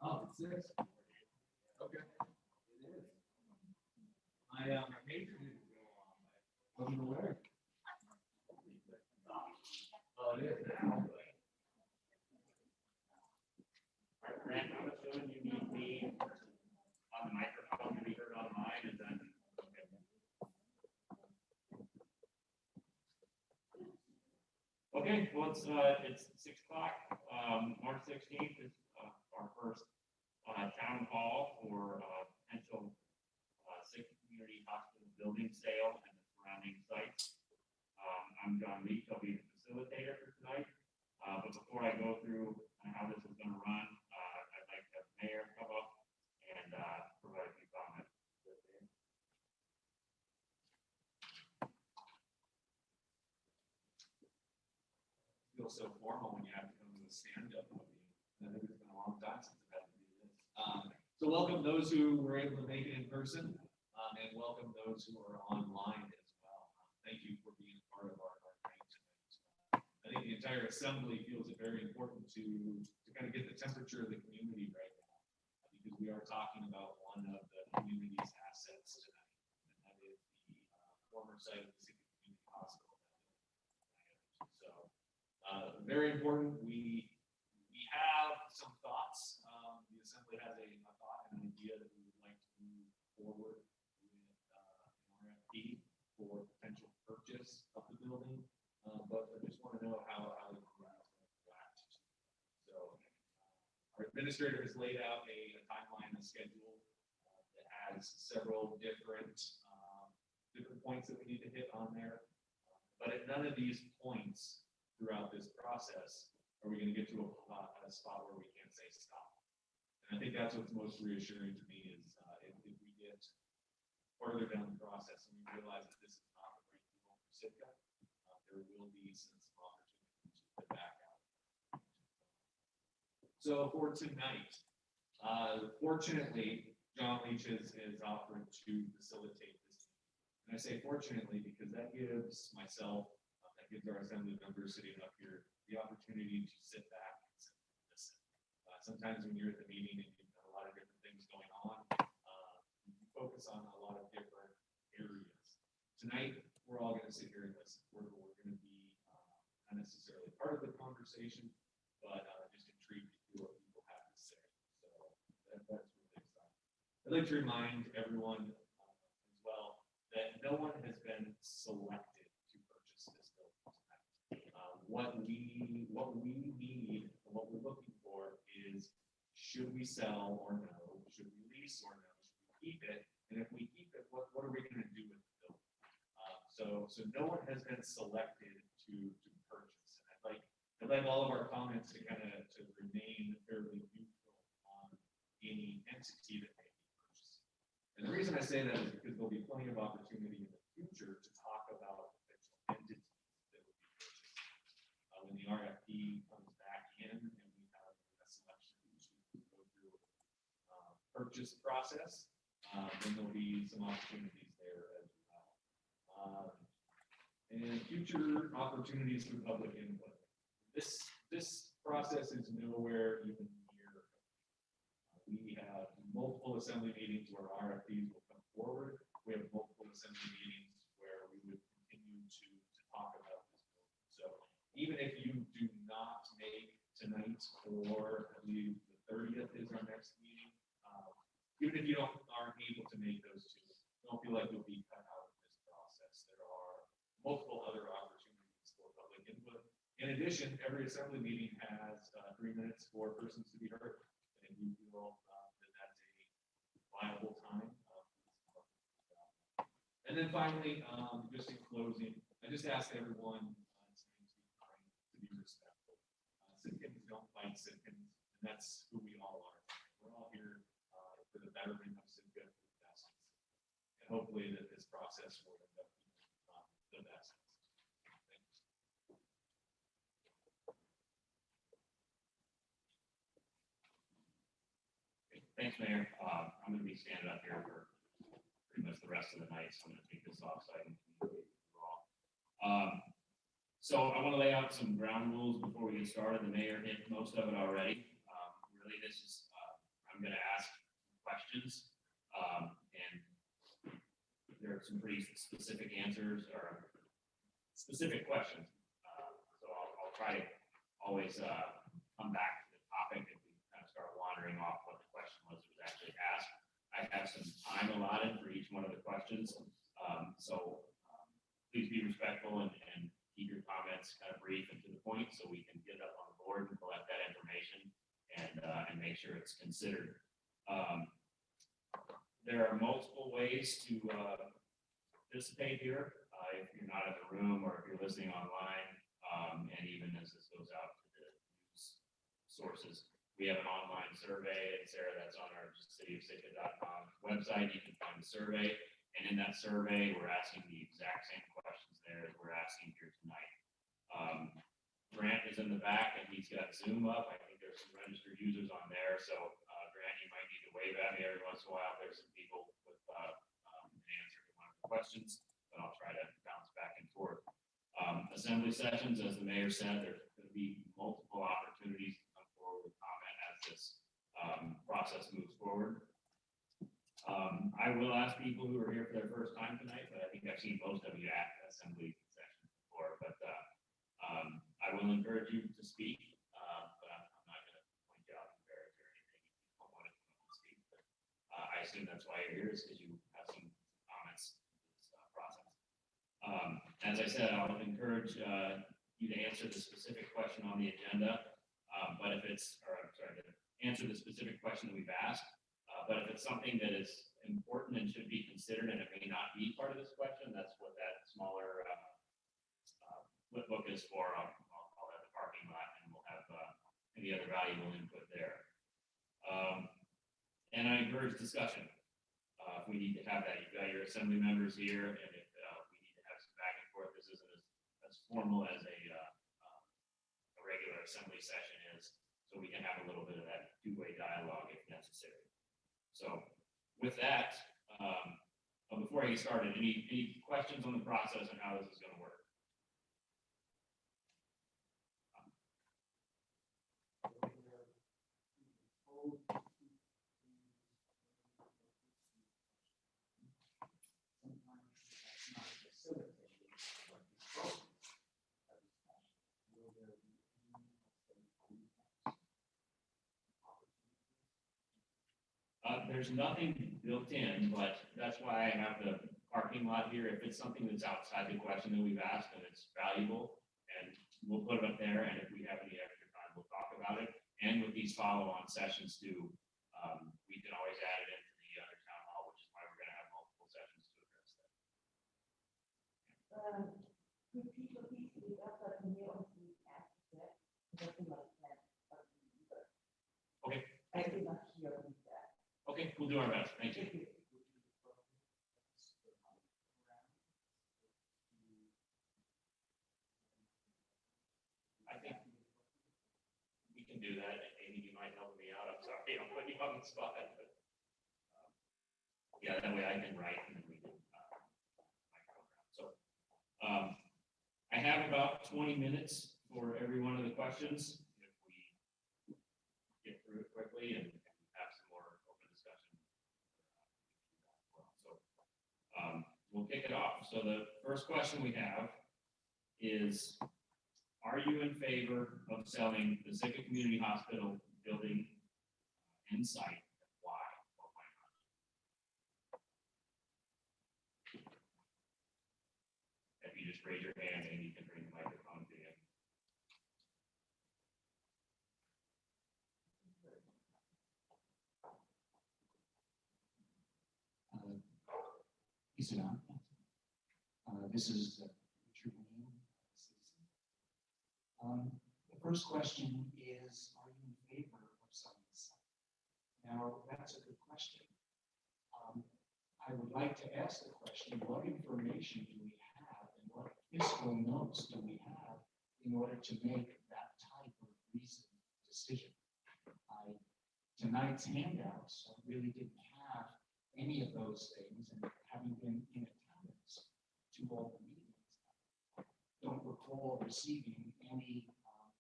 Oh, it's 6. Okay. It is. My major didn't go on. I wasn't aware. Oh, it is now. Grant, I'm assuming you need me on the microphone to be heard online, and then. Okay, well, it's 6 o'clock. March 16th is our first town hall for potential Sick Community Hospital building sale and the surrounding sites. I'm John Leach. I'll be the facilitator for tonight. But before I go through how this is going to run, I'd like to have the mayor come up and provide a few comments. Feels so formal when you have to come to a stand-up movie. I think it's been a long time since I've had to do this. So welcome those who were able to make it in person, and welcome those who are online as well. Thank you for being part of our night tonight. I think the entire assembly feels it very important to kind of get the temperature of the community right now, because we are talking about one of the community's assets tonight, and that is the former site of the City Community Hospital. So very important. We have some thoughts. The assembly has a thought and an idea that we would like to move forward with an RFP for potential purchase of the building, but I just want to know how the community is going to react. So our administrator has laid out a timeline and schedule that has several different points that we need to hit on there, but at none of these points throughout this process are we going to get to a spot where we can't say stop. And I think that's what's most reassuring to me is if we get further down the process and we realize that this is not the right deal for Sitka, there will be some opportunities to back out. So for tonight, fortunately, John Leach has offered to facilitate this. And I say fortunately because that gives myself, that gives our assembly members sitting up here the opportunity to sit back and listen. Sometimes when you're at the meeting and you've got a lot of different things going on, you focus on a lot of different areas. Tonight, we're all going to sit here and listen. We're going to be not necessarily part of the conversation, but just intrigued to hear what people have to say. So that's really exciting. I'd like to remind everyone as well that no one has been selected to purchase this building tonight. What we need, what we're looking for is, should we sell or no? Should we lease or no? Should we keep it? And if we keep it, what are we going to do with the building? So no one has been selected to purchase. And I'd like all of our comments to remain fairly neutral on any entity that may be purchased. And the reason I say that is because there'll be plenty of opportunity in the future to talk about potential entities that would be purchased. When the RFP comes back in and we have a selection to go through purchase process, then there'll be some opportunities there as well. And future opportunities for public input. This process is nowhere even near. We have multiple assembly meetings where RFPs will come forward. We have multiple assembly meetings where we would continue to talk about this building. So even if you do not make tonight, or I believe the 30th is our next meeting, even if you aren't able to make those two, don't feel like you'll be cut out of this process. There are multiple other opportunities for public input. In addition, every assembly meeting has 3 minutes for persons to be heard, and you feel that that's a viable time. And then finally, just in closing, I just ask everyone to be respectful. Sitkans don't fight Sitkans, and that's who we all are. We're all here for the betterment of Sitka, for the best. And hopefully that this process will end up being the best. Thanks, Mayor. I'm going to be standing up here for pretty much the rest of the night, so I'm going to take this off so I can communicate with you all. So I want to lay out some ground rules before we get started. The mayor hit most of it already. Really, this is, I'm going to ask questions, and there are some pretty specific answers or specific questions. So I'll try to always come back to the topic if we kind of start wandering off what the question was that was actually asked. I have some time allotted for each one of the questions. So please be respectful and keep your comments kind of brief and to the point so we can get it up on the board and collect that information and make sure it's considered. There are multiple ways to participate here. If you're not in the room or if you're listening online, and even as this goes out to the news sources, we have an online survey, and Sarah, that's on our cityofsitka.com website. You can find the survey, and in that survey, we're asking the exact same questions there as we're asking here tonight. Grant is in the back, and he's got Zoom up. I think there's some registered users on there, so Grant, you might need to wave at me every once in a while. There's some people with an answer to one of the questions, but I'll try to bounce back and forth. Assembly sessions, as the mayor said, there's going to be multiple opportunities to come forward with comment as this process moves forward. I will ask people who are here for their first time tonight, but I think I've seen most of you at assembly sessions before, but I will encourage you to speak, but I'm not going to point you out and embarrass or anything. You don't want to speak, but I assume that's why you're here, is because you have some comments in this process. As I said, I'll encourage you to answer the specific question on the agenda, but if it's, or I'm sorry, to answer the specific question that we've asked, but if it's something that is important and should be considered and it may not be part of this question, that's what that smaller flip book is for. I'll have the parking lot and we'll have any other valuable input there. And I encourage discussion. If we need to have that, you've got your assembly members here, and if we need to have some back and forth, this isn't as formal as a regular assembly session is, so we can have a little bit of that two-way dialogue if necessary. So with that, before I get started, any questions on the process and how this is going to work? There's nothing built in, but that's why I have the parking lot here. If it's something that's outside the question that we've asked and it's valuable, and we'll put it up there, and if we have any extra time, we'll talk about it. And with these follow-on sessions too, we can always add it into the other town hall, which is why we're going to have multiple sessions to address that. Could people please speak up so I can hear what you asked? Nothing like that. Okay. I did not hear what you said. Okay, we'll do our best. Thank you. I think we can do that. Amy, you might help me out. I'm sorry, I'm putting you on the spot. But, yeah, that way I can write and then we can my program. So I have about 20 minutes for every one of the questions. If we get through it quickly and have some more open discussion. So we'll kick it off. So the first question we have is, are you in favor of selling the Sitka Community Hospital building in site? Why or why not? If you just raise your hand and you can bring the microphone to you. Is it on? This is Richard Wayne, citizen. The first question is, are you in favor of selling the site? Now, that's a good question. I would like to ask the question, what information do we have and what fiscal notes do we have in order to make that type of reasoned decision? Tonight's handouts really didn't have any of those things, and having been in attendance to all the meetings, don't recall receiving any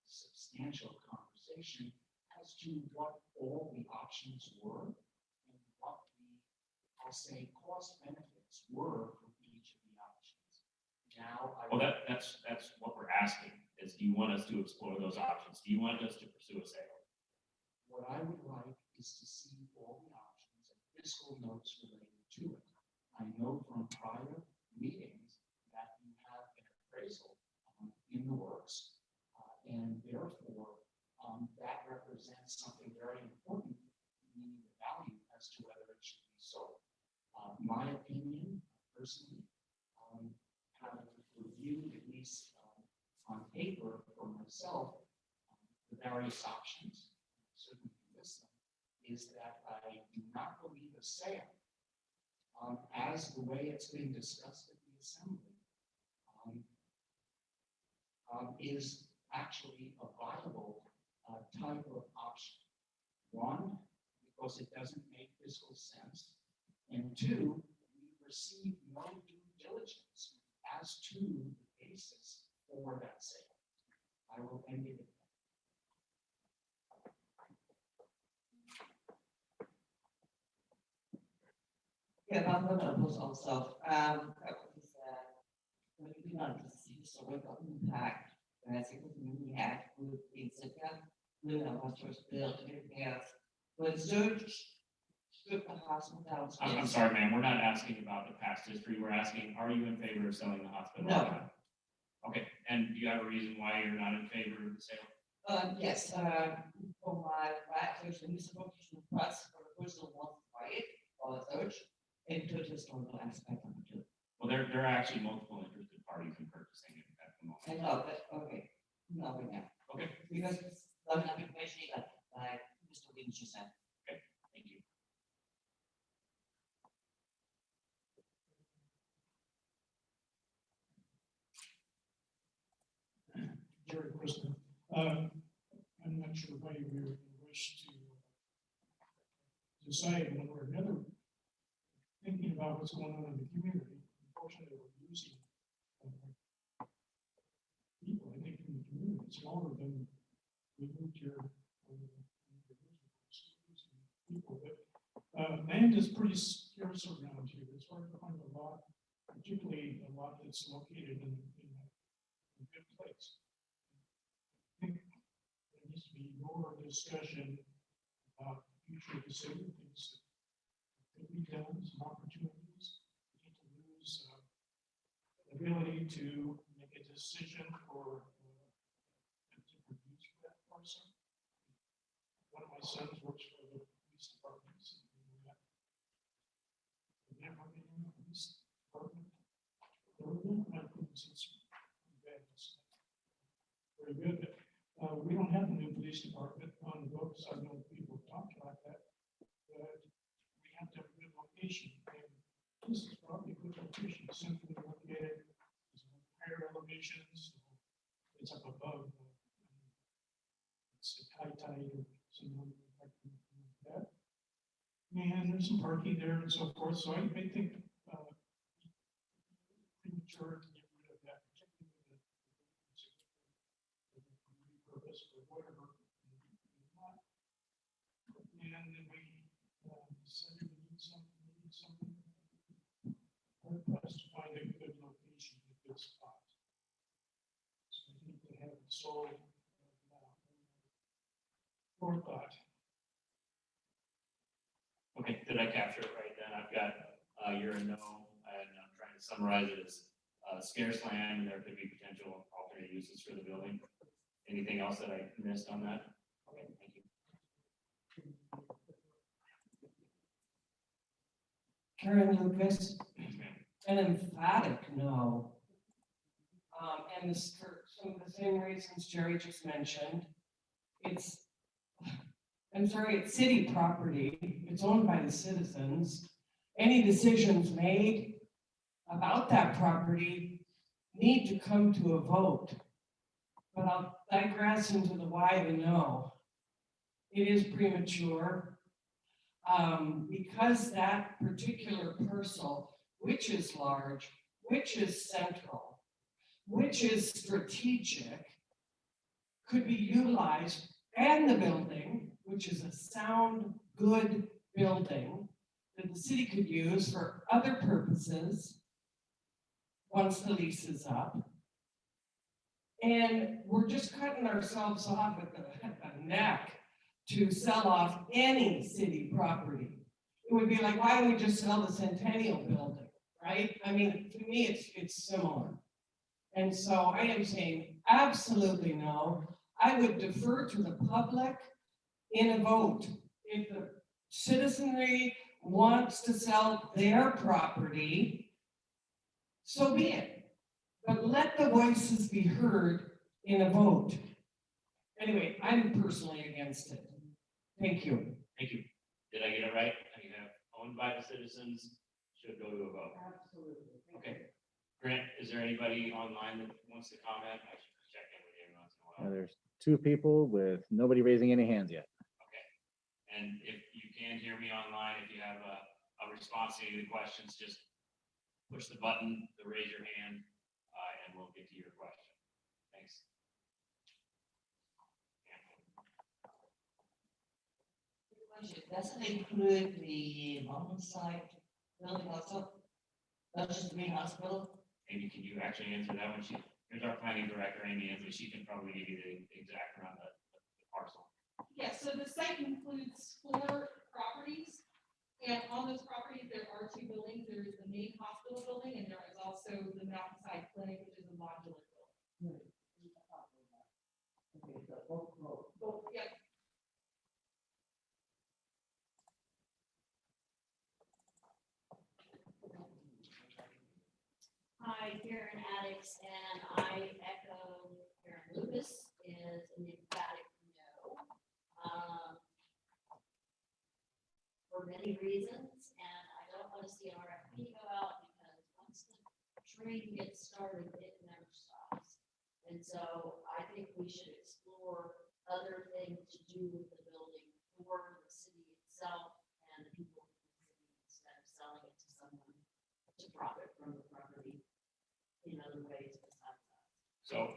substantial conversation as to what all the options were and what the, I'll say, cost benefits were for each of the options. Now, Well, that's what we're asking, is do you want us to explore those options? Do you want us to pursue a sale? what I would like is to see all the options and fiscal notes related to it. I know from prior meetings that you have an appraisal in the works, and therefore that represents something very important, meaning the value as to whether it should be sold. My opinion, personally, having reviewed at least on paper for myself the various options, certainly list them, is that I do not believe a sale, as the way it's been discussed at the assembly, is actually a viable type of option. One, because it doesn't make fiscal sense, and two, we receive no due diligence as to the basis for that sale. I will end it at that. Yeah, I'm gonna oppose also. When you not see historical impact, and I think we had with Instagram, with our first bill, and everything else. When search, strip the hospital down. I'm sorry, ma'am, we're not asking about the past history. We're asking, are you in favor of selling the hospital? No. Okay, and do you have a reason why you're not in favor of the sale? Yes, for my right, there's a misappropriation of trust for the person who wants to buy it or search, and to the historical aspect of it too. Well, there are actually multiple interested parties in purchasing it at the moment. I know, but, okay, no, right now, Okay, because it's not enough information like Mr. Lynch just said. thank you. Jerry Christopher. I'm not sure why you wish to decide one way or another, thinking about what's going on in the community. Unfortunately, we're losing people, I think, in the community. It's longer than we moved here. People, but land is pretty scarce around here. It's hard to find a lot, particularly a lot that's located in a good place. I think there needs to be more discussion about the future of the city, things that could be done, some opportunities. We need to lose the ability to make a decision for a different use for that parcel. One of my sons works for the police department. I've never been in the police department. Very good. We don't have a new police department on the books. I've known people talk like that. But we have to have a good location. And this is probably a good location, centrally located, it's higher elevations, it's up above. It's a high tide or something like that. And there's some parking there and so forth. So I think premature to get rid of that, particularly the purpose or whatever. And then we decided we need something. Hard pressed to find a good location, a good spot. So I think they have it sold now. Forethought. Okay, did I capture it right then? I've got, you're a no, and I'm trying to summarize it as scarce land, and there could be potential alternate uses for the building. Anything else that I missed on that? Okay, thank you. Karen Lucas, Yes, ma'am. an emphatic no. And this, for some of the same reasons Jerry just mentioned, it's, I'm sorry, it's city property, it's owned by the citizens. Any decisions made about that property need to come to a vote. But I'll digress into the why the no. It is premature. Because that particular parcel, which is large, which is central, which is strategic, could be utilized, and the building, which is a sound, good building that the city could use for other purposes once the lease is up. And we're just cutting ourselves off at the neck to sell off any city property. It would be like, why don't we just sell the Centennial building, right? I mean, to me, it's similar. And so I am saying absolutely no. I would defer to the public in a vote. If the citizenry wants to sell their property, so be it. But let the voices be heard in a vote. Anyway, I'm personally against it. Thank you. Thank you. Did I get it right? You have owned by the citizens, should go to a vote. Absolutely. Okay. Grant, is there anybody online that wants to comment? I should check in with you once in a while. There's two people with nobody raising any hands yet. Okay. And if you can hear me online, if you have a response to any of the questions, just push the button to raise your hand, and we'll get to your question. Thanks. Does it include the on-site building also? Not just the main hospital? Amy, can you actually answer that one? Here's our planning director, Amy Ansley. She can probably give you the exact around the parcel. Yes, so the site includes 4 properties, and on those properties, there are 2 buildings. There is the main hospital building, and there is also the Mountainside Clinic, which is a modular building. Okay, so both roads. So, yeah, Hi, Karen Addicts, and I echo Karen Lucas is an emphatic no. For many reasons, and I don't want to see an RFP go out because once the train gets started, it never stops. And so I think we should explore other things to do with the building for the city itself and the people in the city instead of selling it to someone to profit from the property in other ways besides that. So,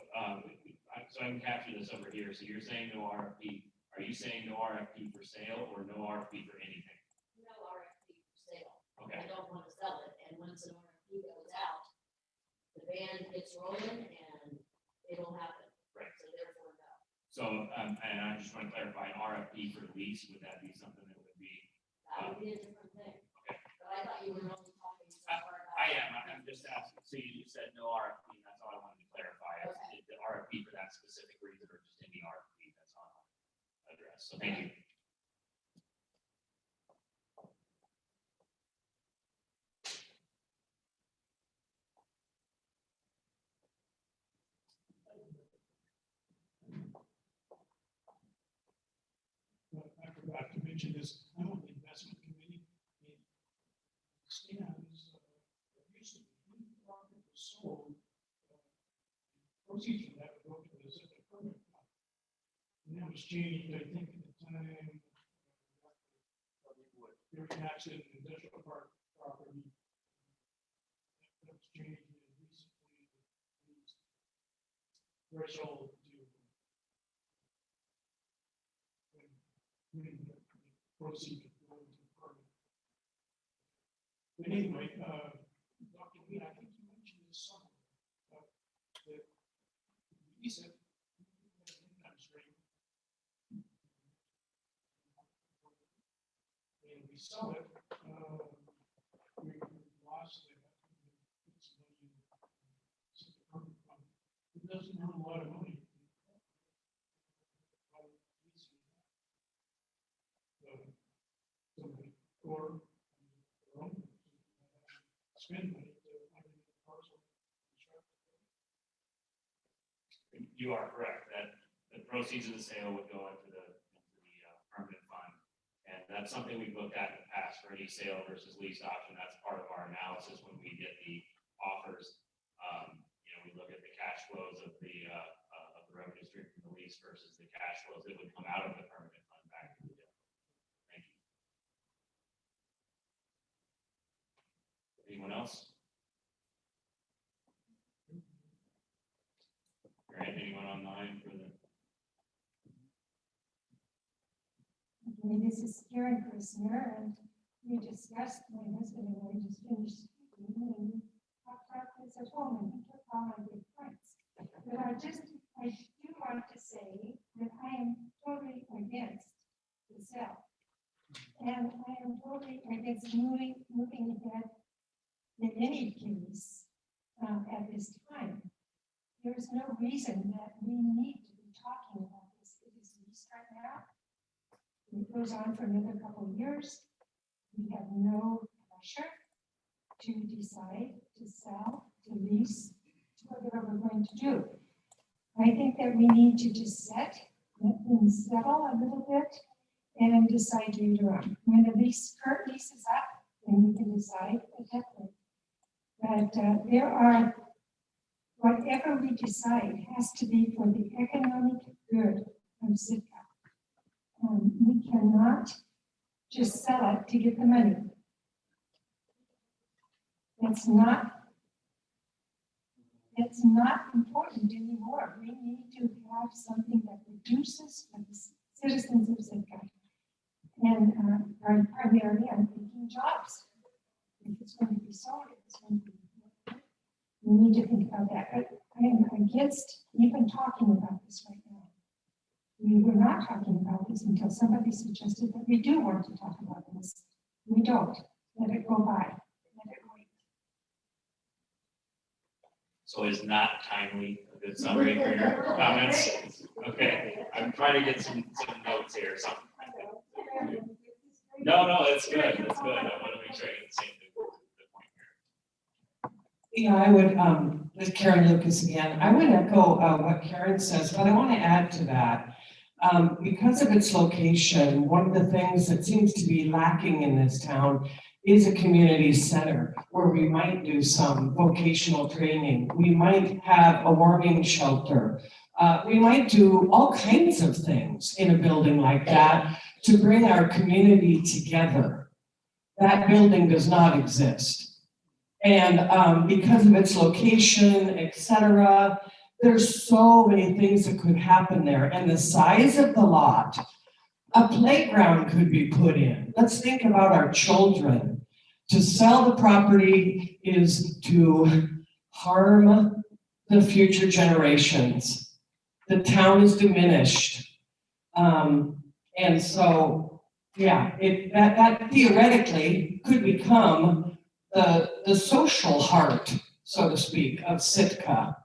so I can capture this over here. So you're saying no RFP. Are you saying no RFP for sale or no RFP for anything? No RFP for sale. Okay. I don't want to sell it, and once an RFP goes out, the band gets rolling and it'll happen. Right. So therefore, no. So, and I just want to clarify, an RFP for lease, would that be something that would be? That would be a different thing. Okay. But I thought you were only talking so far about. I'm just asking. So you said no RFP, that's all I wanted to clarify. Okay. Is the RFP for that specific reason or just any RFP that's on address? So thank you. I forgot to mention this, I'm on the investment committee. It stands, recently, the property was sold. Proceeds from that would go to the Pacific Permit Fund. And that was changed, I think, at the time. Very accident industrial park property. That was changed recently. Threshold to when the proceeds go into permit. But anyway, Dr. Lee, I think you mentioned this somewhere, that he said, income stream. And we sell it, we lost it. It's money in the permit fund. It doesn't earn a lot of money. Or spend money to find a parcel. You are correct that the proceeds of the sale would go into the permanent fund. And that's something we've looked at in the past for any sale versus lease option. That's part of our analysis when we get the offers. We look at the cash flows of the revenue stream from the lease versus the cash flows that would come out of the permanent fund back to the deal. Thank you. Anyone else? I mean, this is Karen Christner, and we discussed, my husband and I just finished speaking, and we talked about this at home, and he took all my good points. But I do want to say that I am totally against the sale. And I am totally against moving ahead in any case at this time. There's no reason that we need to be talking about this. It is leased right now. It goes on for another couple of years. We have no pressure to decide to sell, to lease, to whatever we're going to do. I think that we need to just let things settle a little bit and decide later on. When the current lease is up, then we can decide at that point. But there are, whatever we decide has to be for the economic good of Sitka. We cannot just sell it to get the money. It's not important anymore. We need to have something that reduces for the citizens of Sitka. And primarily, I'm thinking jobs. If it's going to be sold, it's going to be. We need to think about that. But I am against even talking about this right now. We were not talking about this until somebody suggested that we do want to talk about this. We don't. Let it go by. Let it wait. So is not timely a good summary for your comments? Okay, I'm trying to get some notes here or something. No, that's good, that's good. I want to make sure I get the same point here. Yeah, I would, with Karen Lucas again, I would echo what Karen says, but I want to add to that. Because of its location, one of the things that seems to be lacking in this town is a community center where we might do some vocational training. We might have a warming shelter. We might do all kinds of things in a building like that to bring our community together. That building does not exist. And because of its location, et cetera, there's so many things that could happen there. And the size of the lot, a playground could be put in. Let's think about our children. To sell the property is to harm the future generations. The town is diminished. And so, yeah, that theoretically could become the social heart, so to speak, of Sitka.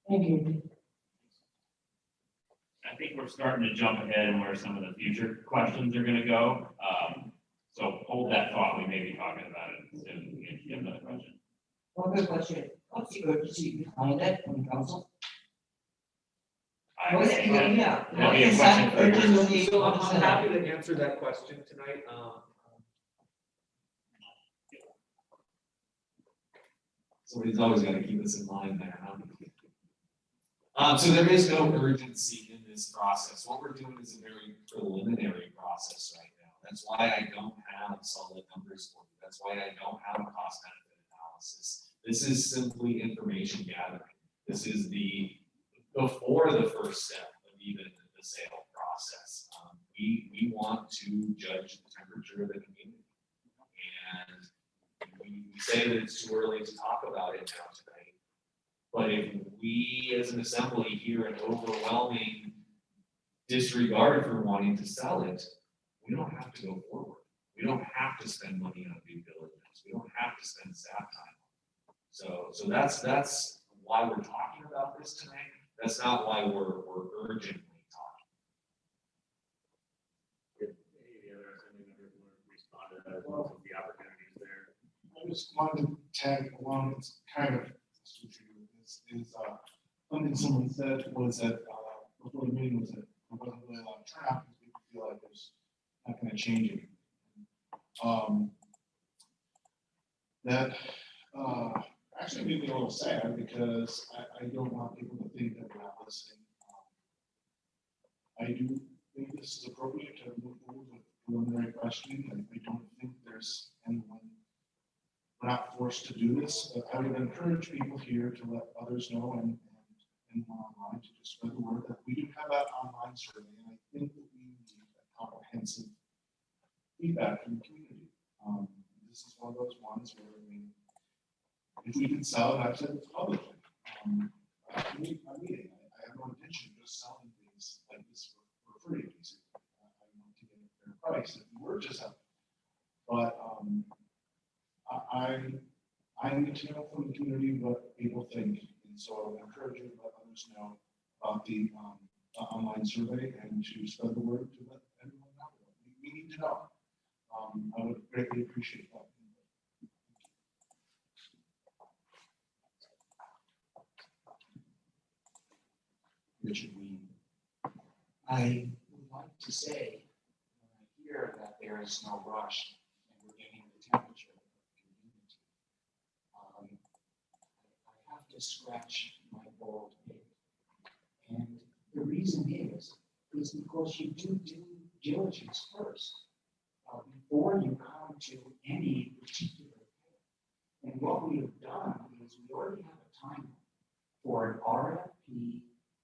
Thank you. I think we're starting to jump ahead in where some of the future questions are gonna go. So hold that thought, we may be talking about it soon. You have another question? One good question. What's the urgency behind it from council? I- Well, yeah. That'd be a question for your- Urgency, So what is I'm that? happy to answer that question tonight. Somebody's always got to keep us in line there, huh? So there is no urgency in this process. What we're doing is a very preliminary process right now. That's why I don't have solid numbers for you. That's why I don't have a cost benefit analysis. This is simply information gathering. This is before the first step of even the sale process. We want to judge the temperature of the community. And we say that it's too early to talk about it now tonight. But if we as an assembly hear an overwhelming disregard for wanting to sell it, we don't have to go forward. We don't have to spend money on due diligence. We don't have to spend staff time. So that's why we're talking about this tonight. That's not why we're urgently talking. Any other assembly members want to respond to that? Well, the opportunities there. I just wanted to tag along, it's kind of, something someone said was that, before the meeting was that there wasn't really a lot of turnout because people feel like there's not gonna change it. That, actually made me a little sad because I don't want people to think that we're not listening. I do think this is appropriate to move forward with preliminary questioning, and I don't think there's anyone. We're not forced to do this, but I would encourage people here to let others know and online to just spread the word that we do have that online survey. And I think that we comprehensive feedback from the community. This is one of those ones where, I mean, if we can sell it, I've said it publicly. I have no intention of just selling things like this for free. Basically. I want to get a fair price if we were to sell it. But I need to know from the community what people think, and so I encourage you to let others know about the online survey and to spread the word to let everyone know. We need to know. I would greatly appreciate that. Richard Wein. I would like to say, when I hear that there is no rush and we're getting the temperature of the community, I have to scratch my bald head. And the reason is because you do due diligence first before you come to any particular thing. And what we have done is we already have a timeline for an RFP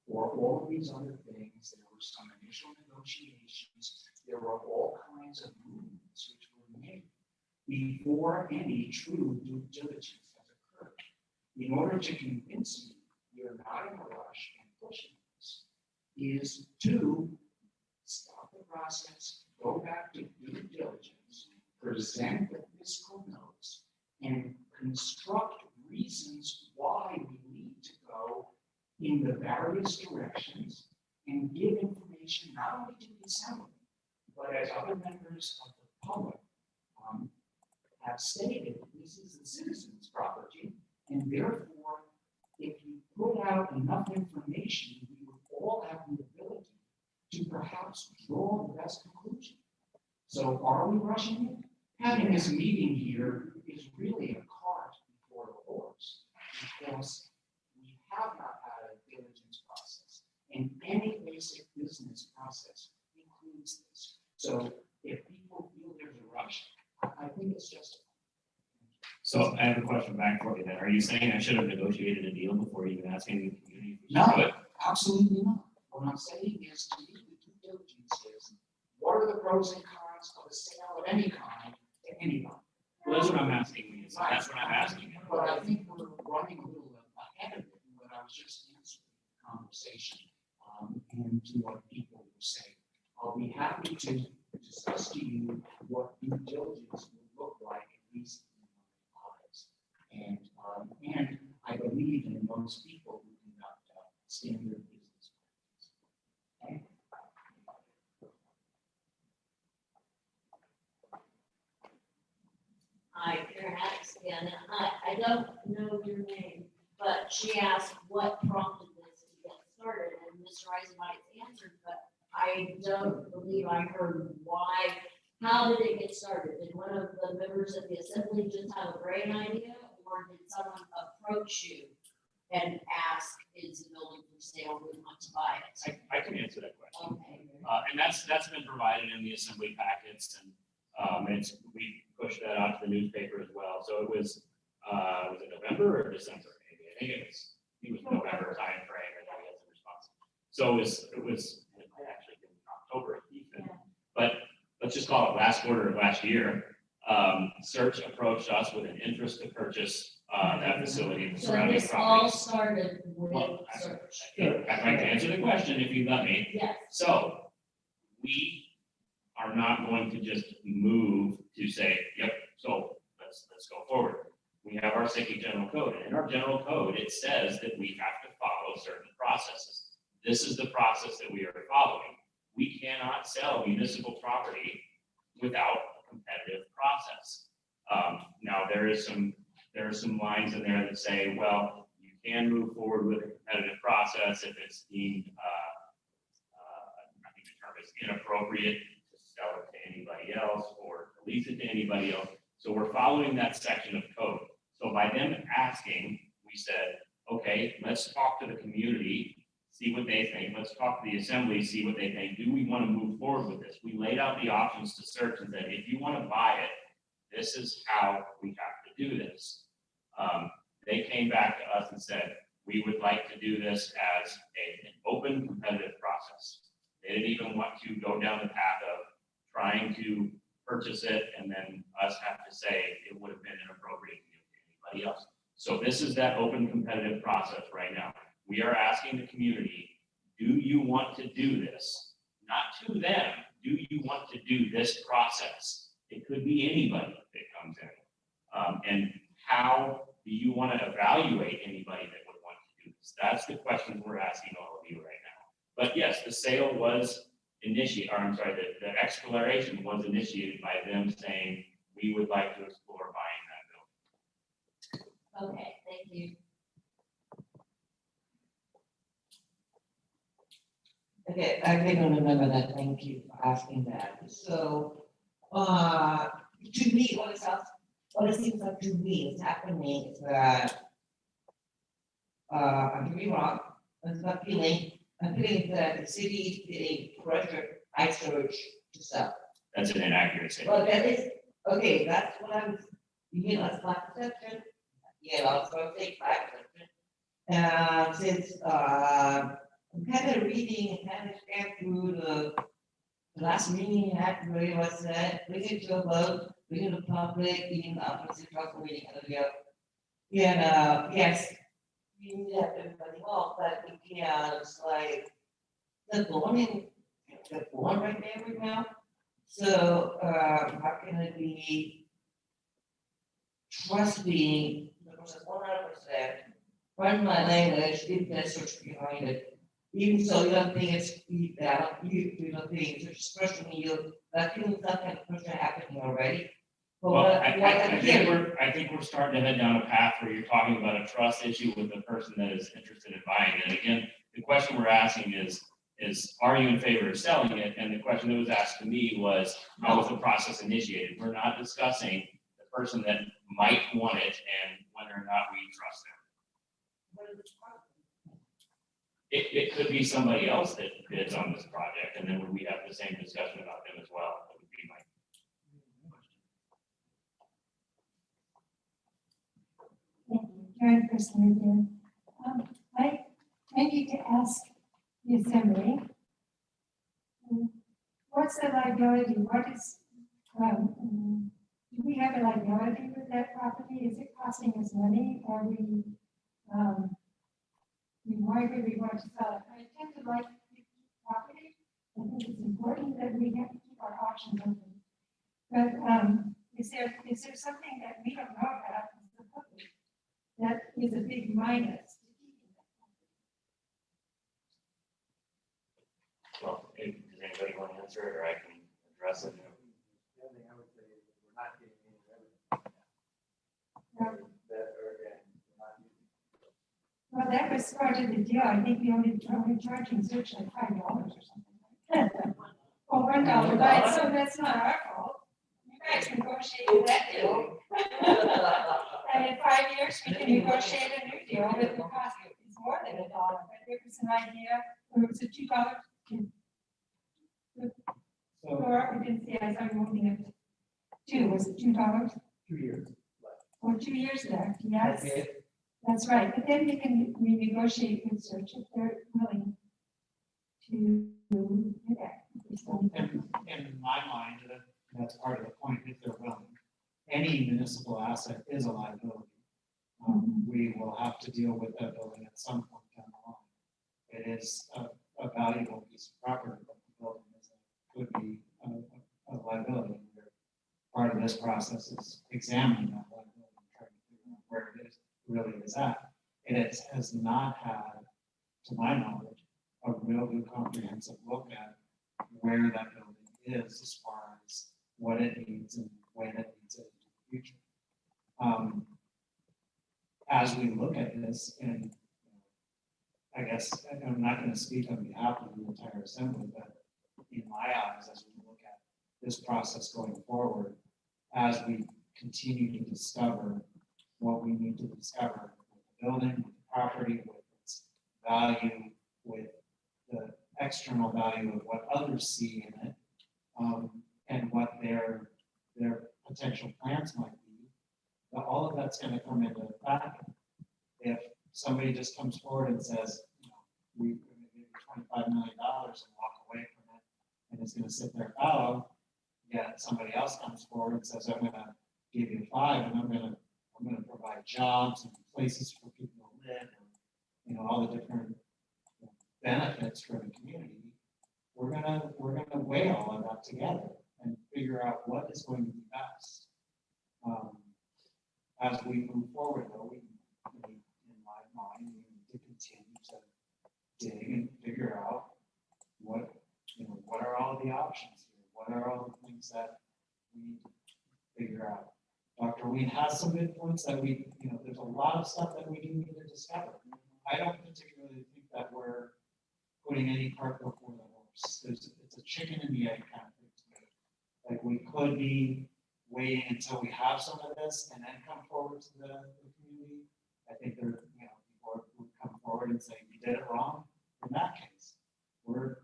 for all of these other things. There were some initial negotiations. There were all kinds of movements which were made before any true due diligence has occurred. In order to convince me you're not in a rush and pushing this, is to stop the process, go back to due diligence, present the fiscal notes, and construct reasons why we need to go in the various directions and give information not only to the assembly, but as other members of the public have stated, this is the citizens' property, and therefore, if you put out enough information, we would all have the ability to perhaps draw the best conclusion. So are we rushing it? Having this meeting here is really a cart before the horse, because we have not had a diligence process, and any basic business process includes this. So if people feel there's a rush, I think it's justified. So I have a question back for you then. Are you saying I should have negotiated a deal before even asking the community? No, absolutely not. What I'm saying is, to me, the due diligence is, what are the pros and cons of a sale of any kind to anybody? Well, that's what I'm asking you. That's what I'm asking you. But I think we're running a little ahead of it, and what I was just answering the conversation, and to what people were saying. I'll be happy to discuss to you what due diligence would look like, at least in my eyes. And I believe in most people who conduct standard business practice. Okay? Hi, Karen Alex again. I don't know your name, but she asked what prompted this to get started, and Mr. Eisenbach answered, but I don't believe I heard why. How did it get started? Did one of the members of the assembly just have a great idea, or did someone approach you and ask, is the building for sale, we want to buy it? I can answer that question. Okay. And that's been provided in the assembly packets, and we pushed that out to the newspaper as well. So it was it November or December? Maybe. I think it was November timeframe, and we had some response. So it was actually in October even, but let's just call it last quarter of last year. Search approached us with an interest to purchase that facility and the So surrounding this all properties. started with Well, search. I'd like to answer the question if you let me. Yes. So we are not going to just move to say, yep, so let's go forward. We have our city general code, and in our general code, it says that we have to follow certain processes. This is the process that we are following. We cannot sell municipal property without a competitive process. Now there are some lines in there that say, well, you can move forward with a competitive process if it's deemed, I think the term is inappropriate to sell it to anybody else or to lease it to anybody else. So we're following that section of code. So by them asking, we said, okay, let's talk to the community, see what they think. Let's talk to the assembly, see what they think. Do we want to move forward with this? We laid out the options to search and said, if you want to buy it, this is how we have to do this. They came back to us and said, we would like to do this as an open competitive process. They didn't even want to go down the path of trying to purchase it and then us have to say it would have been inappropriate to give it to anybody else. So this is that open competitive process right now. We are asking the community, do you want to do this? Not to them, do you want to do this process? It could be anybody that comes in. And how do you want to evaluate anybody that would want to do this? That's the question we're asking all of you right now. But yes, the sale was initiated, or I'm sorry, the exploration was initiated by them saying, we would like to explore buying that building. Okay, thank you. Okay, I didn't remember that, thank you for asking that. So, to me, what it seems like to me is happening is that, I could be wrong, but I'm feeling that the city is getting pressure, iStorage to sell. That's an inaccurate statement. Well, that is, okay, that's what I'm, that's my perception. Yeah, so I take my perception. Since, I'm kind of reading and kind of scan through the last meeting you had where it was said, bring it to a vote, bring it to the public, even the opposite council meeting earlier. And, yes, we need to have everybody involved, but yeah, it's like the born right there right now. So, how can it be trusting the process 100%? Pardon my language, if there's such behind it. Even so, you don't think it's, you don't think it's just questioning you, that feeling some kind of pressure happening already. But Well, what I think we're starting to head down a path where you're talking about a trust issue with the person that is interested in buying it. And again, the question we're asking is are you in favor of selling it? And the question that was asked to me was, how was the process initiated? We're not discussing the person that might want it and whether or not we trust them. It could be somebody else that bids on this project, and then we have the same discussion about them as well. That would be my Thank you. Karen Person again. I need to ask the assembly, what's the liability? What is, do we have a liability with that property? Is it costing us money? Or why would we want to sell it? I tend to like property. I think it's important that we have to keep our options open. But is there something that we don't know about as the public that is a big minus? Well, does anybody want to answer it, or I can address it? Well, that was part of the deal. I think we only charging search like $5 or something. Or $1, right? So that's not our fault. You guys negotiated that deal. And in 5 years, we can negotiate a new deal that will cost it's more than $1. But it was an idea, it was a $2. Or we didn't see, I started moving it. Was it $2? 2 years. Or 2 years left, yes. Okay. That's right, but then we can renegotiate with search if they're willing to do that. In my mind, that's part of the point, if they're willing. Any municipal asset is a liability. We will have to deal with that building at some point down the line. It is a valuable piece of property, but the building could be a liability. Part of this process is examining that liability and trying to figure out where it is really is at. It has not had, to my knowledge, a real good comprehensive look at where that building is as far as what it needs and when it needs it into the future. As we look at this, and I guess I'm not going to speak on behalf of the entire assembly, but in my eyes, as we look at this process going forward, as we continue to discover what we need to discover with the building, with the property, with its value, with the external value of what others see in it, and what their potential plans might be. But all of that's going to come into effect. If somebody just comes forward and says, we're going to give you $25 million and walk away from it, and it's going to sit there fallow, Yet somebody else comes forward and says, I'm gonna give you 5, and I'm gonna provide jobs and places for people to live, and, you know, all the different benefits for the community. We're gonna weigh all of that together and figure out what is going to be best. As we move forward, though, in my mind, we need to continue to dig and figure out what are all the options here? What are all the things that we need to figure out? Dr. Ween has some good points that there's a lot of stuff that we do need to discover. I don't particularly think that we're putting any cart before the horse. It's a chicken and the egg kind of thing to me. Like, we could be waiting until we have some of this and then come forward to the community. I think people would come forward and say, you did it wrong. In that case, we're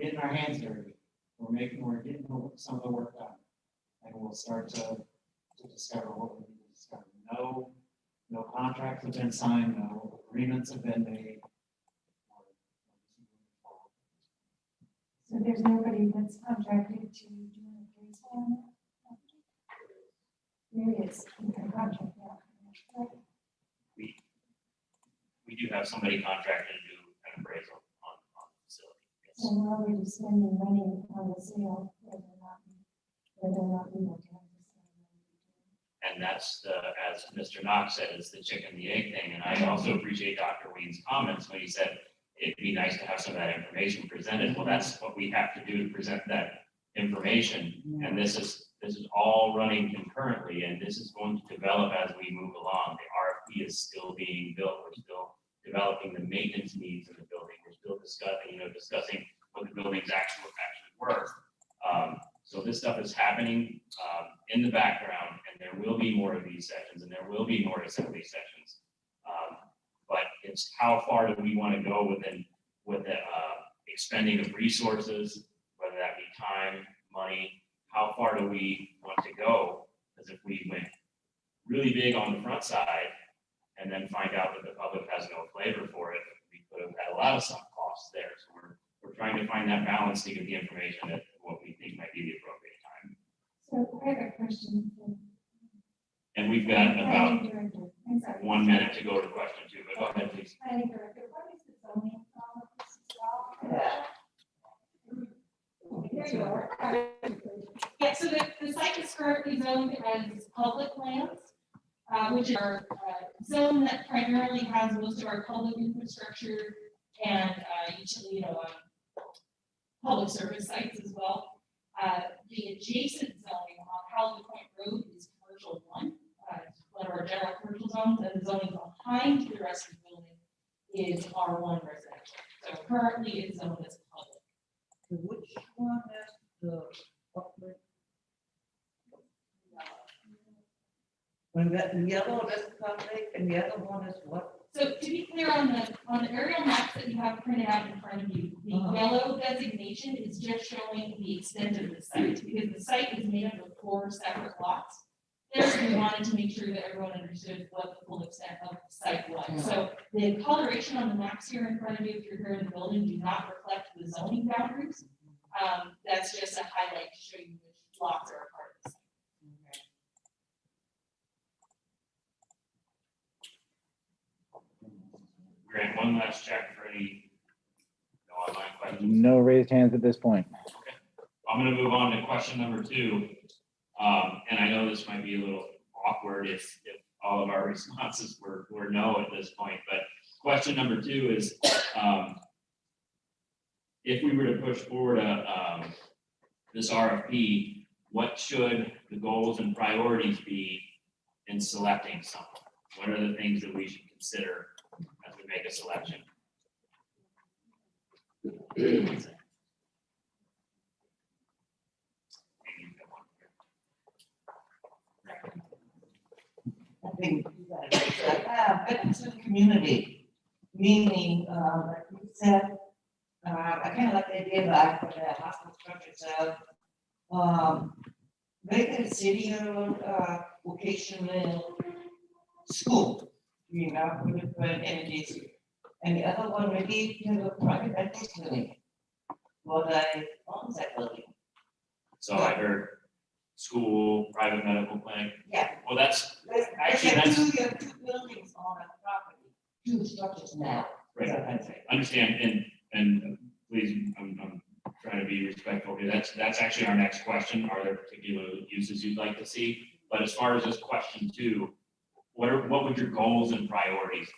getting our hands dirty. We're getting some of the work done. And we'll start to discover what we need to discover. No contracts have been signed, no agreements have been made. So there's nobody that's contracted to do an appraisal on that? There is, in the contract, yeah. We do have somebody contracted to do an appraisal on the facility. Yes. So we're already spending money on the sale, whether or not we want to have this. And that's as Mr. Knox said, it's the chicken and the egg thing. And I also appreciate Dr. Ween's comments when he said it'd be nice to have some of that information presented. Well, that's what we have to do to present that information. And this is all running concurrently, and this is going to develop as we move along. The RFP is still being built. We're still developing the maintenance needs in the building. We're still discussing what the building's actually worth. So this stuff is happening in the background, and there will be more of these sessions, and there will be more assembly sessions. But it's how far do we want to go with the expending of resources, whether that be time, money. How far do we want to go? Because if we went really big on the front side and then find out that the public has no flavor for it, we could have had a lot of sunk costs there. So we're trying to find that balance to get the information at what we think might be the appropriate time. So I have a question. And we've got about Planning director. I'm sorry. 1 minute to go to question 2, but go ahead, please. Planning director, what is the zoning of this as well? Yeah. There you are. Yeah, so the site is currently zoned as public lands, which are zone that primarily has most of our public infrastructure and usually, public service sites as well. The adjacent zoning on Howland Point Road is commercial 1, one of our general commercial zones, and the zoning behind the rest of the building is R1 residential. So currently it's zoned as public. Which one has the public? When that yellow is public and the other one is what? So to be clear, on the aerial maps that you have printed out in front of you, the yellow designation is just showing the extent of the site, because the site is made up of 4 separate lots. There, we wanted to make sure that everyone understood what the full extent of the site was. So the coloration on the maps here in front of you, if you're here in the building, do not reflect the zoning boundaries. That's just a highlight to show you which lots are a part of the site. Grant, one last check for any online questions. No raised hands at this point. I'm gonna move on to question number 2. And I know this might be a little awkward if all of our responses were no at this point, but question number 2 is, if we were to push forward this RFP, what should the goals and priorities be in selecting someone? What are the things that we should consider as we make a selection? I think benefits to the community, meaning, like you said, I kind of like the idea that for the hospital structure itself. Make it a city vocational school, for different entities. And the other one, maybe, a private dentist clinic, for the on-site building. So I heard school, private medical clinic. Yeah. Well, that's, There's, actually, you that's, have two buildings on a property, two structures now. right, That's what I'm saying. understand, and please, I'm trying to be respectful here. That's actually our next question. Are there particular uses you'd like to see? But as far as this question two, what would your goals and priorities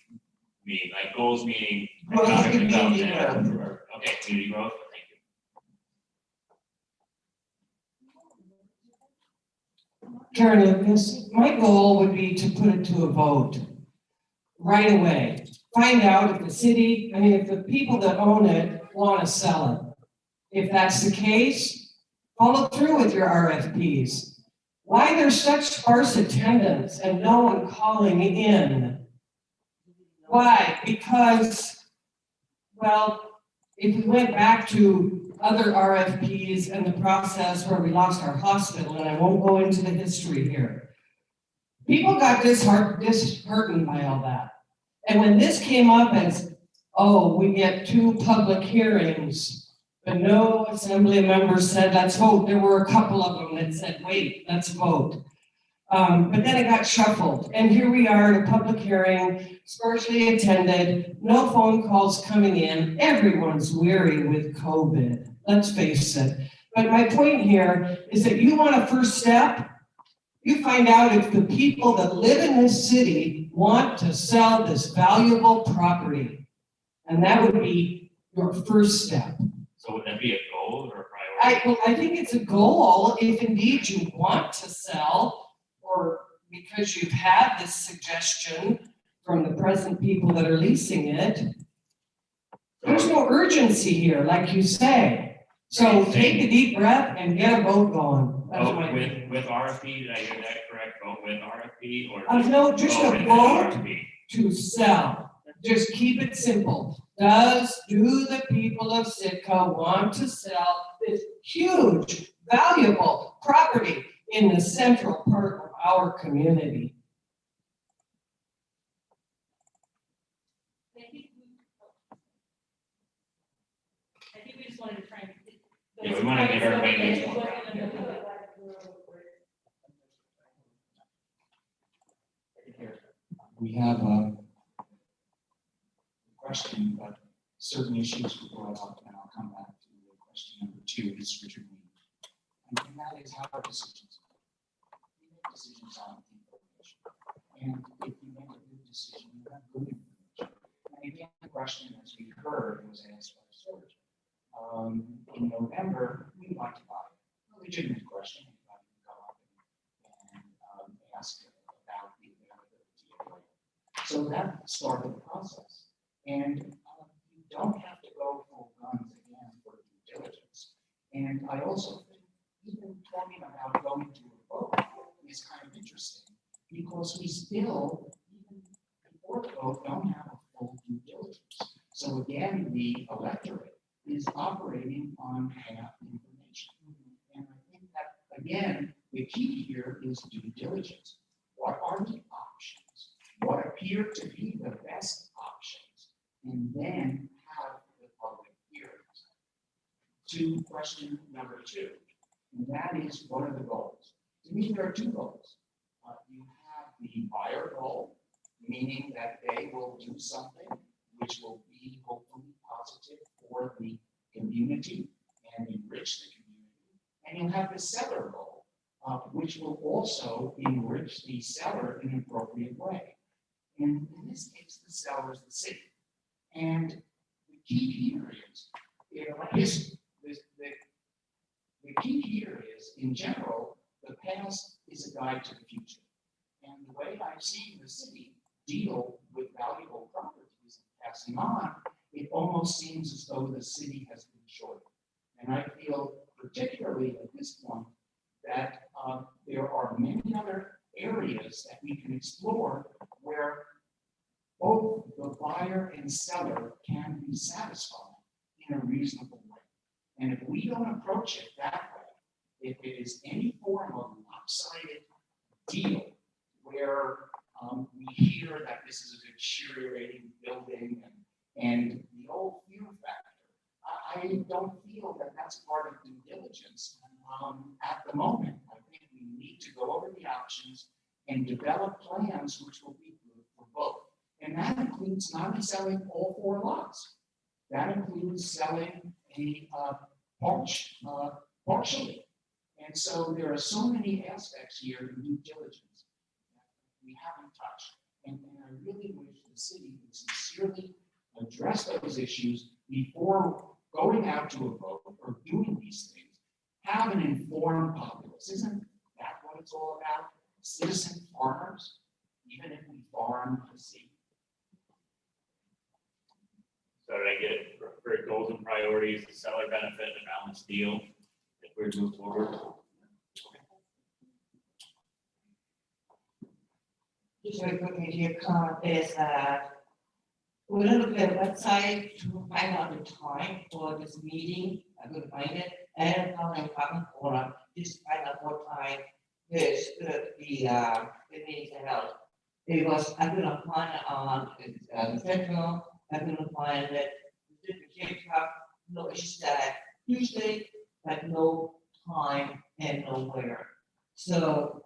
mean? Like goals meaning Growth, economic community development, growth. or- okay, community growth, thank you. Karen Lucas, my goal would be to put it to a vote right away. Find out if the city, I mean, if the people that own it want to sell it. If that's the case, follow through with your RFPs. Why there's such sparse attendance and no one calling in? Why? Because, well, if we went back to other RFPs and the process where we lost our hospital, and I won't go into the history here, people got disheartened by all that. And when this came up as, oh, we get 2 public hearings, but no assembly members said, let's vote. There were a couple of them that said, wait, let's vote. But then it got shuffled, and here we are at a public hearing, sparsely attended, no phone calls coming in. Everyone's weary with COVID, let's face it. But my point here is that you want a first step, you find out if the people that live in this city want to sell this valuable property. And that would be your first step. So would that be a goal or a priority? I think it's a goal if indeed you want to sell, or because you've had this suggestion from the present people that are leasing it. There's no urgency here, like you say. So take a deep breath and get a vote going. That's Vote my with RFP, did I hear that correct? Vote with RFP or? No, just a with vote RFP? to sell. Just keep it simple. Do the people of Sitka want to sell this huge, valuable property in the central part of our community? I think we just wanted to try and. Yeah, we wanna give everybody this one. We have a question, but certain issues were brought up, and I'll come back to question number 2, this is Richard Lee. And that is how our decisions. We make decisions on information. And if you make a good decision, you have good information. And again, the question, as we heard, was asked by storage. In November, we want to buy a legitimate question. Anybody can come up and ask about the availability of land. So that started the process. And you don't have to go full guns again for due diligence. And I also think even talking about going to a vote is kind of interesting because we still, even before the vote, don't have a full due diligence. So again, the electorate is operating on half information. And I think that, again, the key here is due diligence. What are the options? What appear to be the best options? And then have the public hearings. To question number 2, and that is, what are the goals? To me, there are 2 goals. You have the buyer goal, meaning that they will do something which will be hopefully positive for the community and enrich the community. And you'll have the seller goal, which will also enrich the seller in an appropriate way. And in this case, the seller is the city. And the key here the key here is, in general, the past is a guide to the future. And the way I've seen the city deal with valuable properties and passing on, it almost seems as though the city has been short. And I feel, particularly at this point, that there are many other areas that we can explore where both the buyer and seller can be satisfied in a reasonable way. And if we don't approach it that way, if it is any form of lopsided deal where we hear that this is a deteriorating building and the old fear factor, I don't feel that that's part of due diligence. at the moment. I think we need to go over the options and develop plans which will be good for both. And that includes not selling all 4 lots. That includes selling a partially. And so there are so many aspects here in due diligence that we haven't touched. And I really wish the city would sincerely address those issues before going out to a vote or doing these things. Have an informed populace. Isn't that what it's all about? Citizen farmers, even if we farm to sea. So did I get it for goals and priorities, the seller benefit, and balanced deal, if we're to move forward? Just very quickly, here comment is that we're gonna look at the website to find out the time for this meeting. I'm gonna find it, and comment forum, just find out what time is the meeting to held. It was, I'm gonna find it on the central, I'm gonna find it, the different no, it's that Tuesday, but no time and nowhere. So,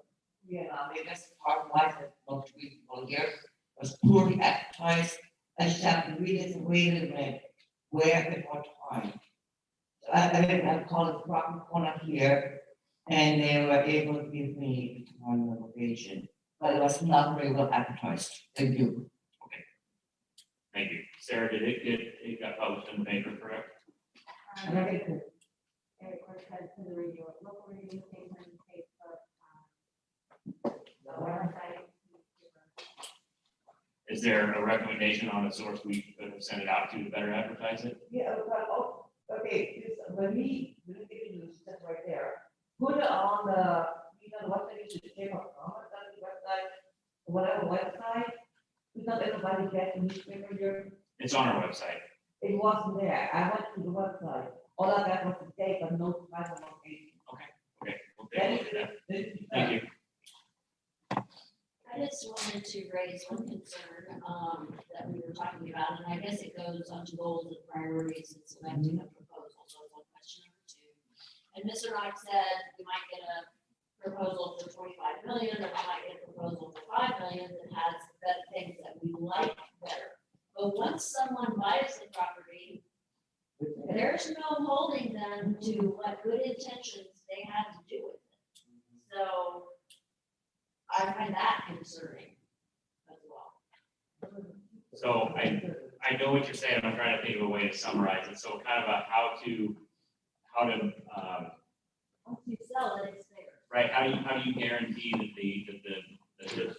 you know, I mean, that's part of why most people here was poorly advertised. I just have to read it and wait a minute, where and what time. So I called the proper corner here, and they were able to give me the time and location, but it was not very well advertised. Thank you. Thank you. Sarah, it got published in the paper, correct? And I think And of course, has to the radio, local radio station, Facebook, the website. Is there a recommendation on a source we could send it out to better advertise it? yeah, well, okay, this, when we get the news, that's right there. Put it on the, what they should take a comment on the website, whatever website. Because everybody gets the newspaper here. It's on our website. It wasn't there. I went to the website. All I got was the date, but no time or location. Okay, we'll take a look at that. Thank you. I just wanted to raise one concern, that we were talking about, and I guess it goes onto goals and priorities and selecting a proposal, so it's on question number 2. And Mr. Knox said we might get a proposal for 25 million, or we might get a proposal for 5 million that has better things that we like better. But once someone buys the property, there's no holding them to what good intentions they had to do with it. So I find that concerning as well. So I know what you're saying. I'm trying to think of a way to summarize it. So kind of a how to, Once you sell it, it's there. right, how do you guarantee that the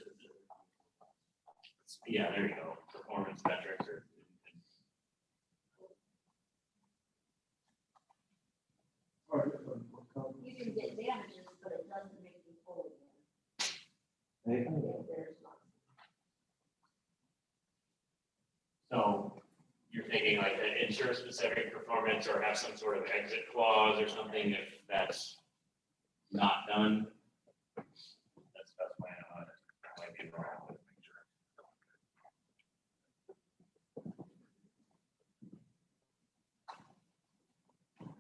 yeah, there you go, performance metrics or. You can get damages, but it doesn't make you whole again. There's not. So you're thinking like ensure specific performance or have some sort of exit clause or something if that's not done? That's my on it. I might be wrong. Let's make sure.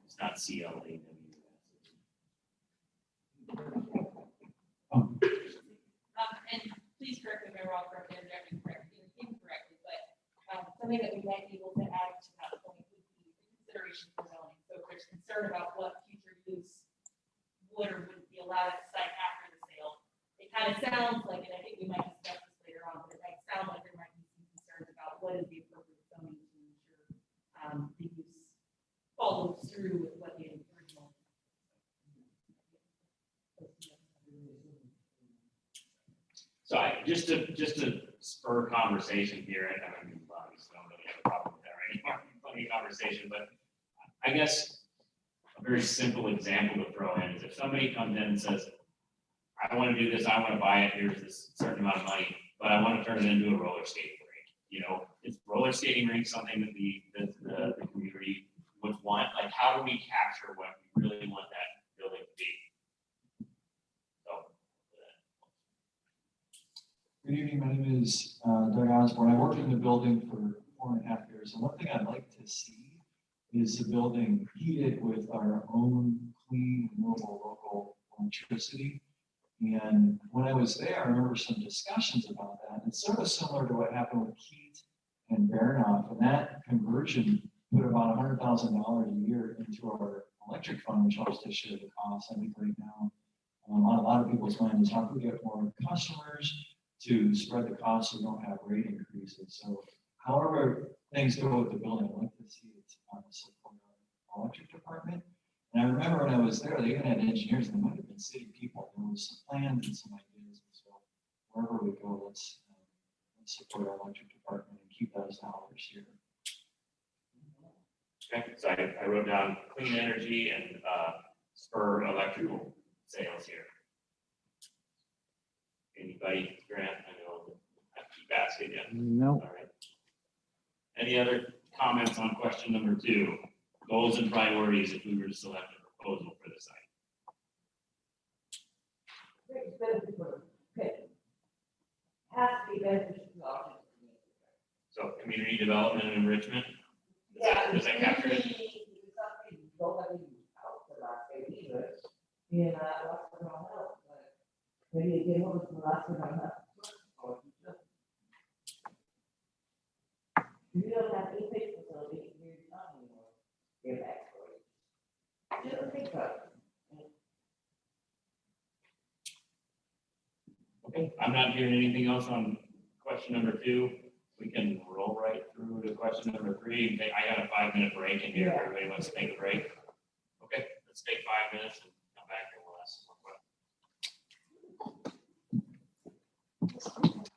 It's not CLA. And please correct me if I'm wrong, or interjecting incorrectly, but something that we might be able to add to that point would be consideration for zoning. So if there's concern about what future use would or wouldn't be allowed at the site after the sale, it kind of sounds like, and I think we might discuss this later on, but it might sound like there might be some concerns about what is the appropriate zoning to ensure the use follows through with what the original. So just to spur conversation here, and I mean, obviously don't really have a problem with that right anymore, plenty of conversation, but I guess a very simple example to throw in is if somebody comes in and says, I want to do this, I want to buy it, here's this certain amount of money, but I want to turn it into a roller skating rink. You know, is roller skating rink something that the community would want? Like, how do we capture what we really want that building to be? Good evening, my name is Doug Osborne. I worked in the building for 4.5 years, and one thing I'd like to see is the building heated with our own clean, renewable, local electricity. And when I was there, I remember some discussions about that. It's sort of similar to what happened with Keat and Baranoff, and that conversion put about $100,000 a year into our electric fund, which helps to share the costs. I think right now, on a lot of people's minds is how can we get more customers to spread the costs so we don't have rate increases. So however things go with the building, I'd like to see it support our electric department. And I remember when I was there, they even had engineers, and they might have been city people. There was some plans and some ideas. And so wherever we go, let's support our electric department and keep those dollars here. Okay, so I wrote down clean energy and spur electrical sales here. Anybody, Grant? I know I keep asking you. No. All right. Any other comments on question number 2? Goals and priorities if we were to select a proposal for the site. Great benefit for them. Okay. Has to be beneficial to all. So community development and enrichment. Does that capture it? Don't let me out the last day either. And lots of them help, but maybe again, what was the last one I had? If you don't have any fish facility, you're not anymore. You're back for it. Just think about it. Okay, I'm not hearing anything else on question number 2. We can roll right through to question number 3. I got a 5-minute break in here. If everybody wants to take a break. Okay, let's take 5 minutes and come back and we'll ask some more questions.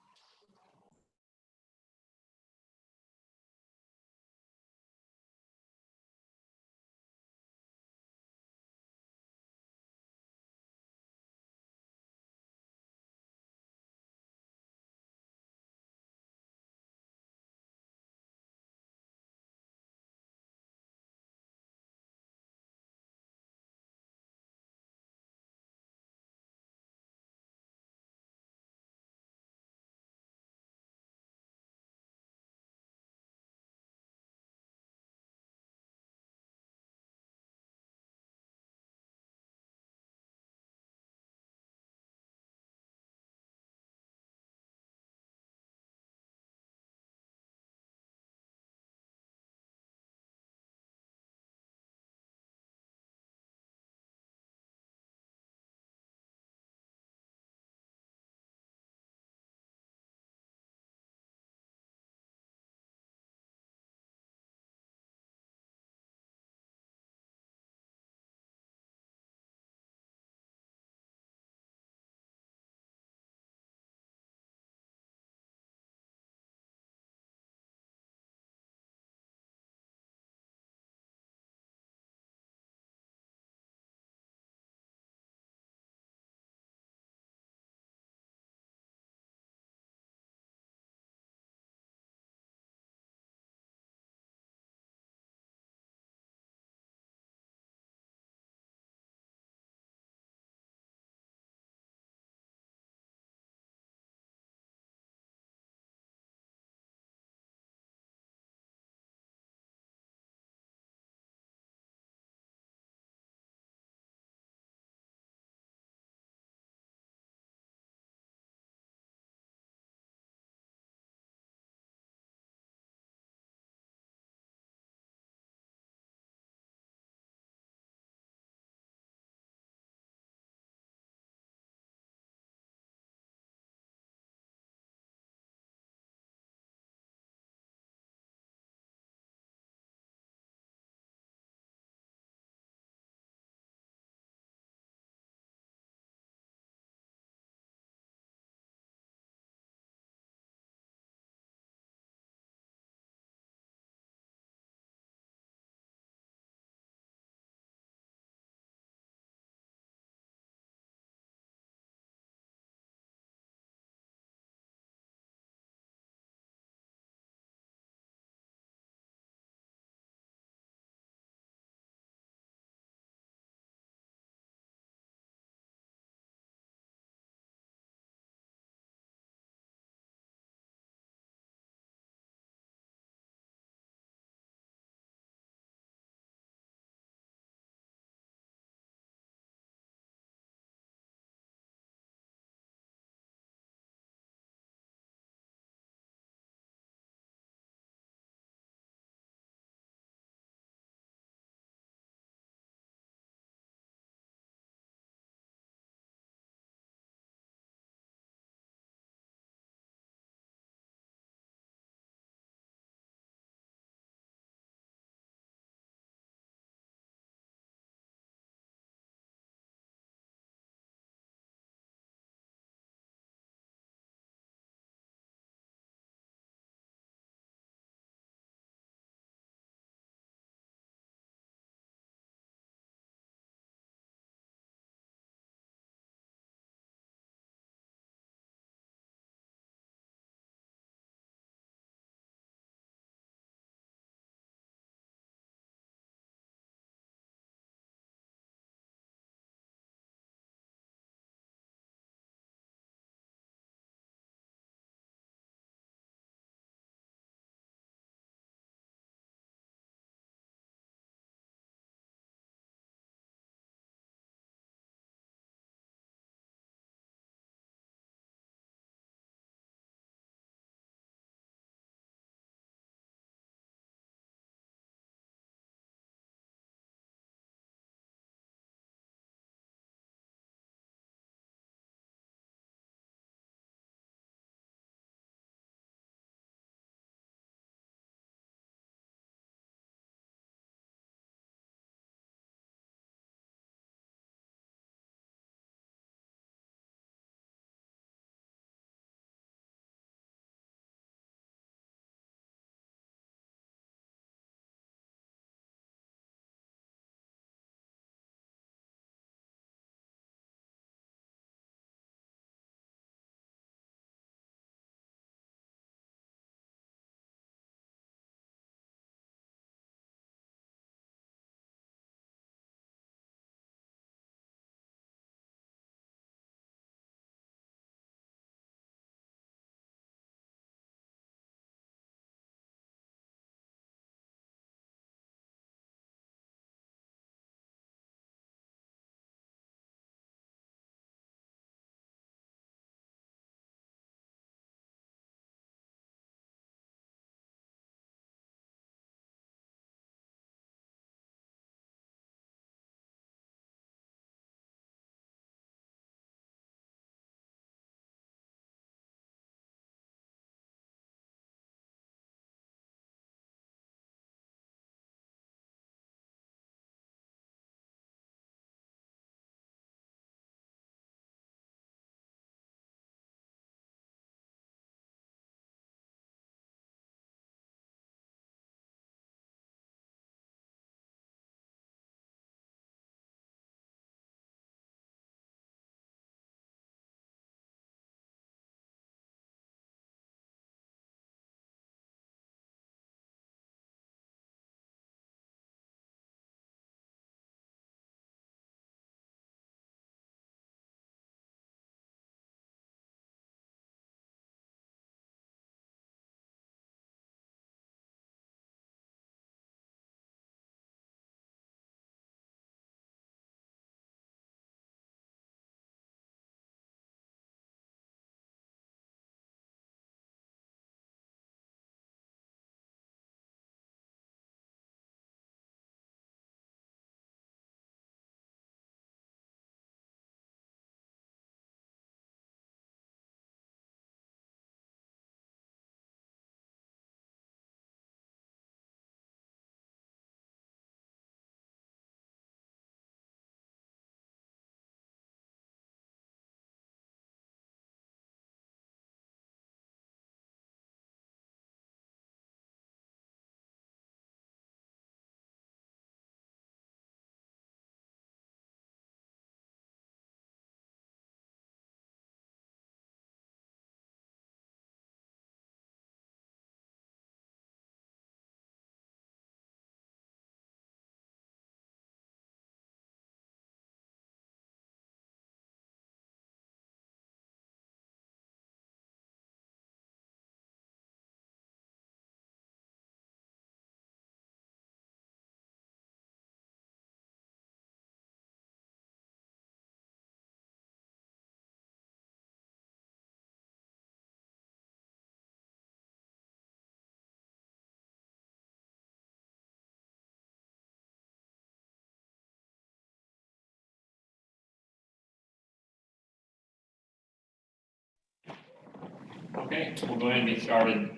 Okay, we'll go ahead and get started.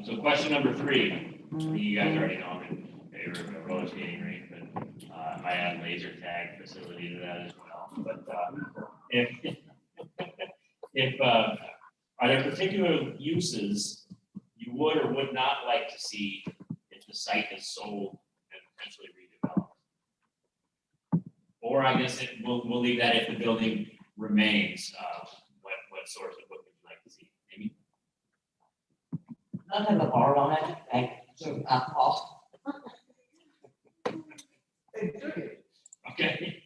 So question number 3, you guys already know I'm in favor of a roller skating rink, but I might add laser tag facility to that as well. But if are there particular uses you would or would not like to see if the site is sold and potentially redeveloped? Or I guess we'll leave that if the building remains. What sorts of what would you like to see? Amy? Not have a bar on it, like serve alcohol. Okay.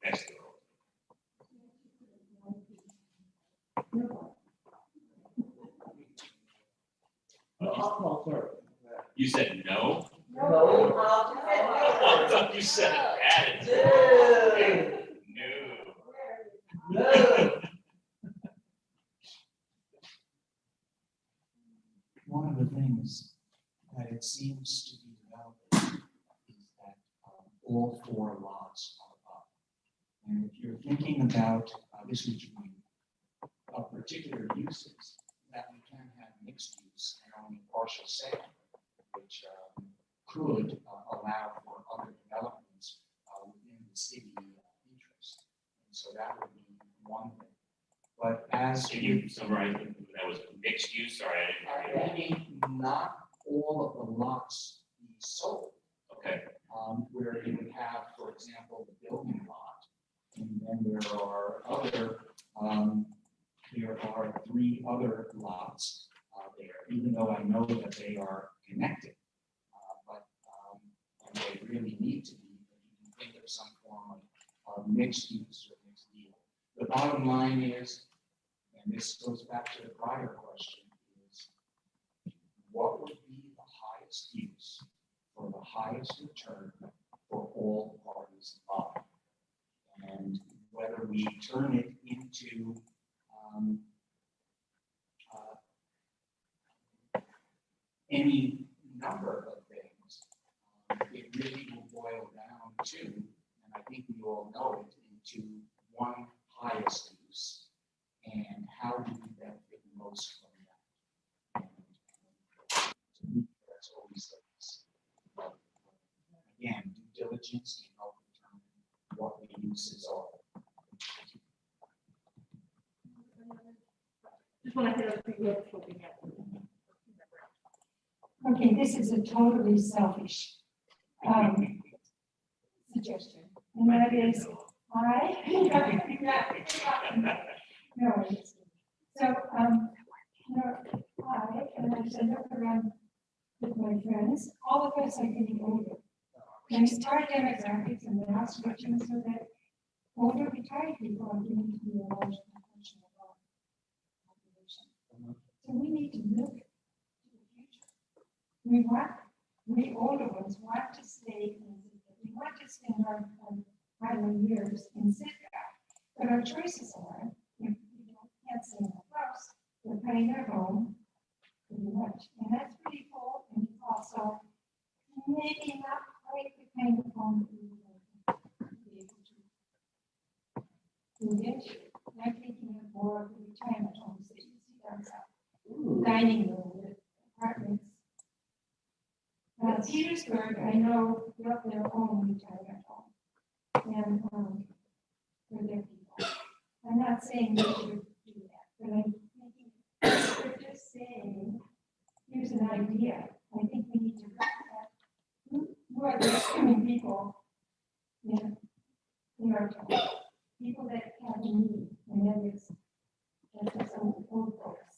Next. No alcohol served. You said no? No alcohol. I thought you said added. No. No. One of the things that it seems to be developing is that all 4 lots are up. And if you're thinking about this region of particular uses, that we can have mixed use and only partial sale, which could allow for other developments within the city interest. And so that would be one thing. But as Can you summarize that was mixed use? Sorry, I didn't hear you. not all of the lots be sold, Okay. where you would have, for example, the building lot, and then there are 3 other lots there, even though I know that they are connected. And they really need to be, but you can think of some form of mixed use or mixed deal. The bottom line is, and this goes back to the prior question, is what would be the highest use for the highest return for all parties involved? And whether we turn it into any number of things, it really will boil down to, and I think we all know it, into one highest use. And how do we benefit most from that? And to me, that's always the case. But again, due diligence can help determine what the uses are. Just want to hear the real quick again. Okay, this is a totally selfish suggestion, and that is, no, it's, so, and as I look around with my friends, all of us are getting older. And our demographics and now switching so that older retired people are getting to be a large proportion of our population. So we need to look to the future. We older ones want to stay, we want to spend our final years in Sitka, but our choices are, if we can't stay in the house, we're paying our home pretty much, and that's pretty cool, and it's also maybe not quite the kind of home that we would be able to move into. I'm thinking of more of the retirement homes that you see down south, dining room with apartments. Petersburg, I know, built their own retirement home, and for their people. I'm not saying we should do that, but I'm thinking, we're just saying, here's an idea. I think we need to look at who are the coming people in our town, people that have a need, and that is some old folks.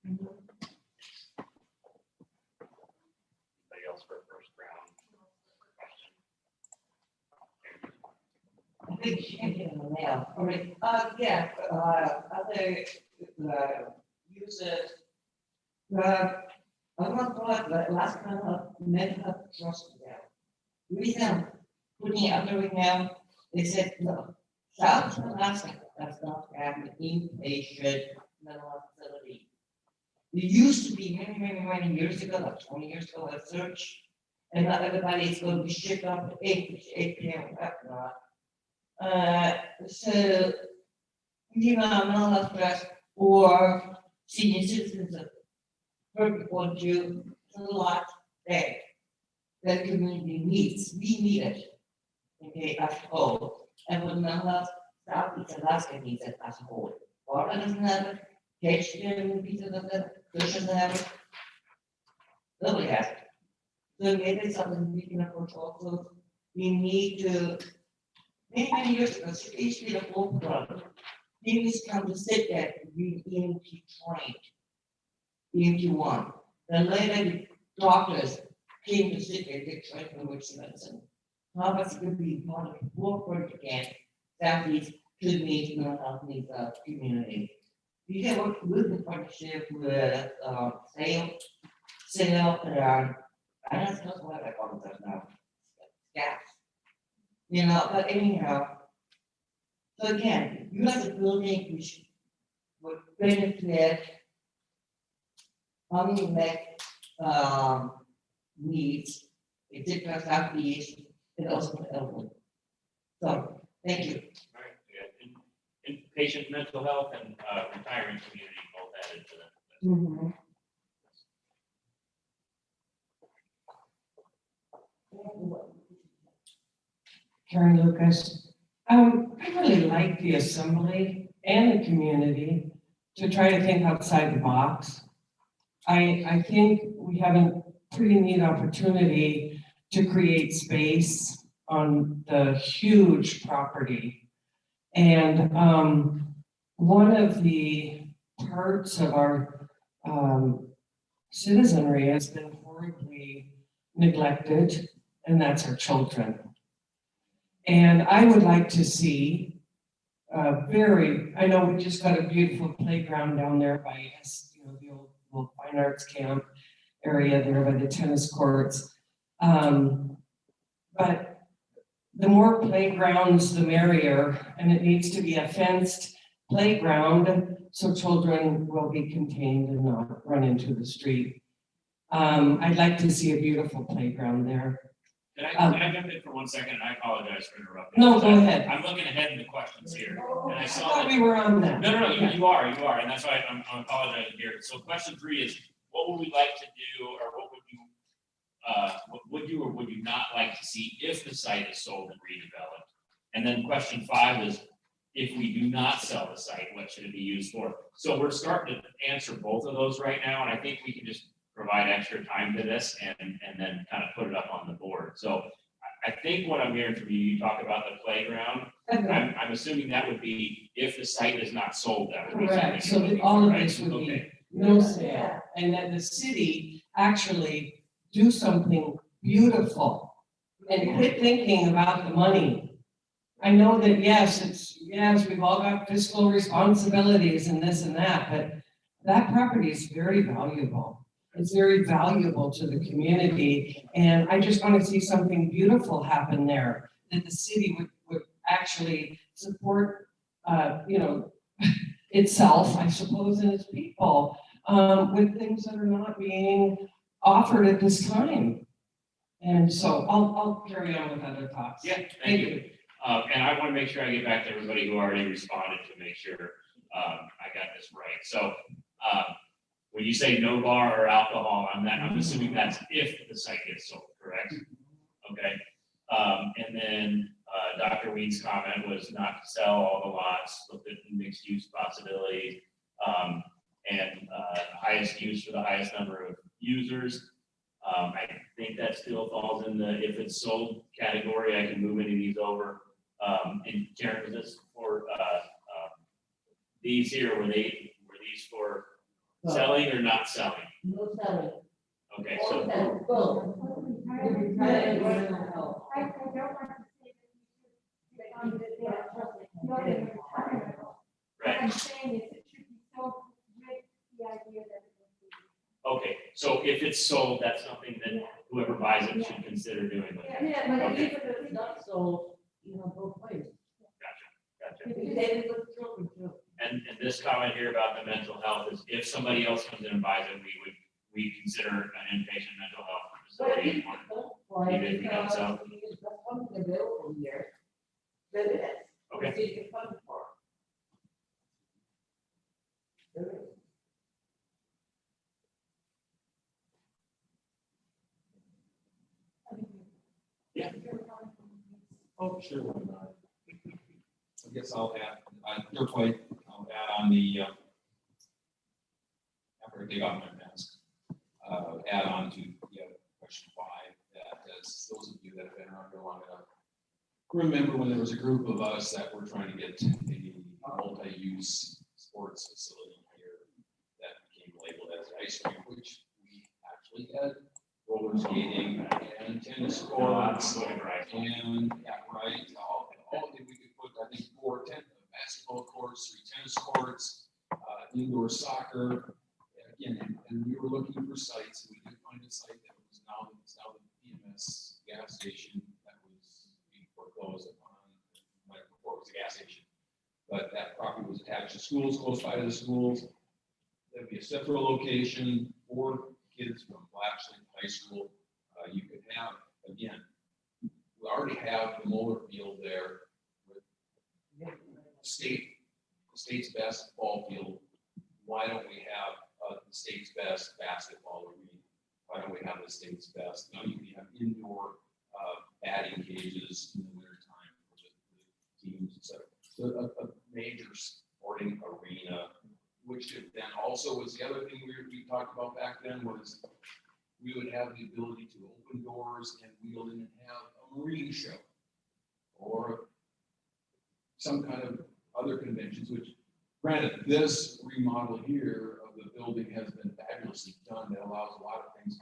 Anybody else for a first round question? I think she can get in the mail. All right, yeah, other users. I'm not glad that last time I met her trust now. The reason I'm putting it under it now, they said, no, South Alaska does not have an inpatient mental health facility. It used to be many years ago, like 20 years ago, a search, and not everybody is going to be shipped up to 8 p.m. So, mental health trust or senior citizens of perfect want to, a lot that that community needs, we need it. Okay, as a whole, and when mental health, Southeast Alaska needs it as a whole. Florida doesn't have it, Michigan, Peter doesn't have it, Bush doesn't have it. Nobody has it. So maybe something we can approach also, we need to, many years ago, especially the whole problem. People come to sit there and be EMT trained. EMT one, then later the doctors came to sit there, get trained in emergency medicine. How much could be part of the forefront again, that these could meet mental health needs of community. We have worked with the partnership with, sale, I don't know what I call it now. Gas. You know, but anyhow. So again, you as a building, which would benefit unmet, needs, it did not have the issue, it also the elderly. So, thank you. All right, yeah, and patient mental health and retiring community both added to that. Mhm. Karen Lucas. I really like the assembly and the community to try to think outside the box. I think we have a pretty neat opportunity to create space on the huge property. And one of the parts of our citizenry has been horribly neglected, and that's our children. And I would like to see I know we just got a beautiful playground down there by, the old fine arts camp area there by the tennis courts. But the more playgrounds, the merrier, and it needs to be a fenced playground so children will be contained and not run into the street. I'd like to see a beautiful playground there. Can I jump in for 1 second? I apologize for interrupting. No, go ahead. I'm looking ahead in the questions here, and I I saw thought that. we were on that. No, you are, and that's why I'm apologizing here. So question 3 is, what would we like to do, or what would you or would you not like to see if the site is sold and redeveloped? And then question 5 is, if we do not sell the site, what should it be used for? So we're starting to answer both of those right now, and I think we can just provide extra time to this and then kind of put it up on the board. So I think what I'm hearing from you, you talk about the playground. I'm assuming that would be if the site is not sold, that would be something. Correct, so you're looking that all for, of right? this would be Okay. no sale, and that the city actually do something beautiful and quit thinking about the money. I know that, yes, we've all got fiscal responsibilities and this and that, but that property is very valuable. It's very valuable to the community, and I just want to see something beautiful happen there, that the city would actually support, itself, I suppose, and its people, with things that are not being offered at this time. And so I'll carry on with other thoughts. Yeah, thank you. And I want to make sure I get back to everybody who already responded to make sure I got this right. So when you say no bar or alcohol, I'm assuming that's if the site gets sold, correct? Okay. And then Dr. Weed's comment was not to sell all the lots, look at mixed use possibilities, and highest use for the highest number of users. I think that still falls in the if it's sold category. I can move any of these over. And Karen, was this for these here? Were these for selling or not selling? No selling. Okay, All so of them, both. Retired, mental I don't want to say that we should be on the, not in retirement. What I'm saying is it should be sold with the idea that it will be. okay, so if it's sold, that's something that whoever buys it should consider doing. With it. Yeah, but Okay. even if it's not sold, both ways. Gotcha. Because they did with children too. And this comment here about the mental health is if somebody else comes in and buys it, we consider an inpatient mental health But facility. if you don't, Even if we don't sell. because that's one available here. But it's the city can fund for. There is. Oh, sure. I guess I'll add, you're quite, I'll add on the, after I take off my mask, add on to, question 5, that as those of you that have been around here long enough, remember when there was a group of us that were trying to get a multi-use sports facility here that became labeled as ice cream, which we actually had roller skating and tennis courts and, all that we could put, I think, 4 basketball courts, 3 tennis courts, indoor soccer. Again, and we were looking for sites, and we did find a site that was now the PMS gas station that was being foreclosed upon, before it was a gas station. But that property was attached to schools, close by to the schools. There'd be a central location for kids from Blackstone High School. You could have, again, we already have the Moeller Field there with the state's best ball field. Why don't we have the state's best basketball arena? Why don't we have the state's best? Now you can have indoor batting cages in the winter time for the teams, etc. So a major sporting arena, which then also was the other thing we talked about back then was we would have the ability to open doors and wheel in and have a marine show or some kind of other conventions, which granted, this remodel here of the building has been fabulously done. That allows a lot of things,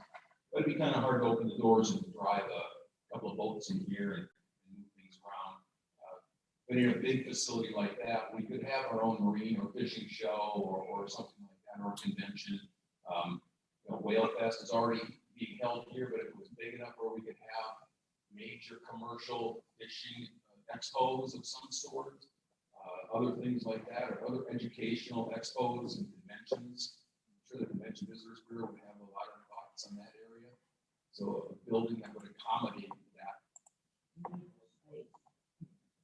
but it'd be kind of hard to open the doors and drive a couple of boats in here and move things around. But in a big facility like that, we could have our own marine or fishing show or something like that, or convention. Whale Fest is already being held here, but if it was big enough where we could have major commercial fishing expos of some sort, other things like that, or other educational expos and conventions. I'm sure the Convention Visitors Bureau would have a lot of thoughts on that area. So a building that would accommodate that.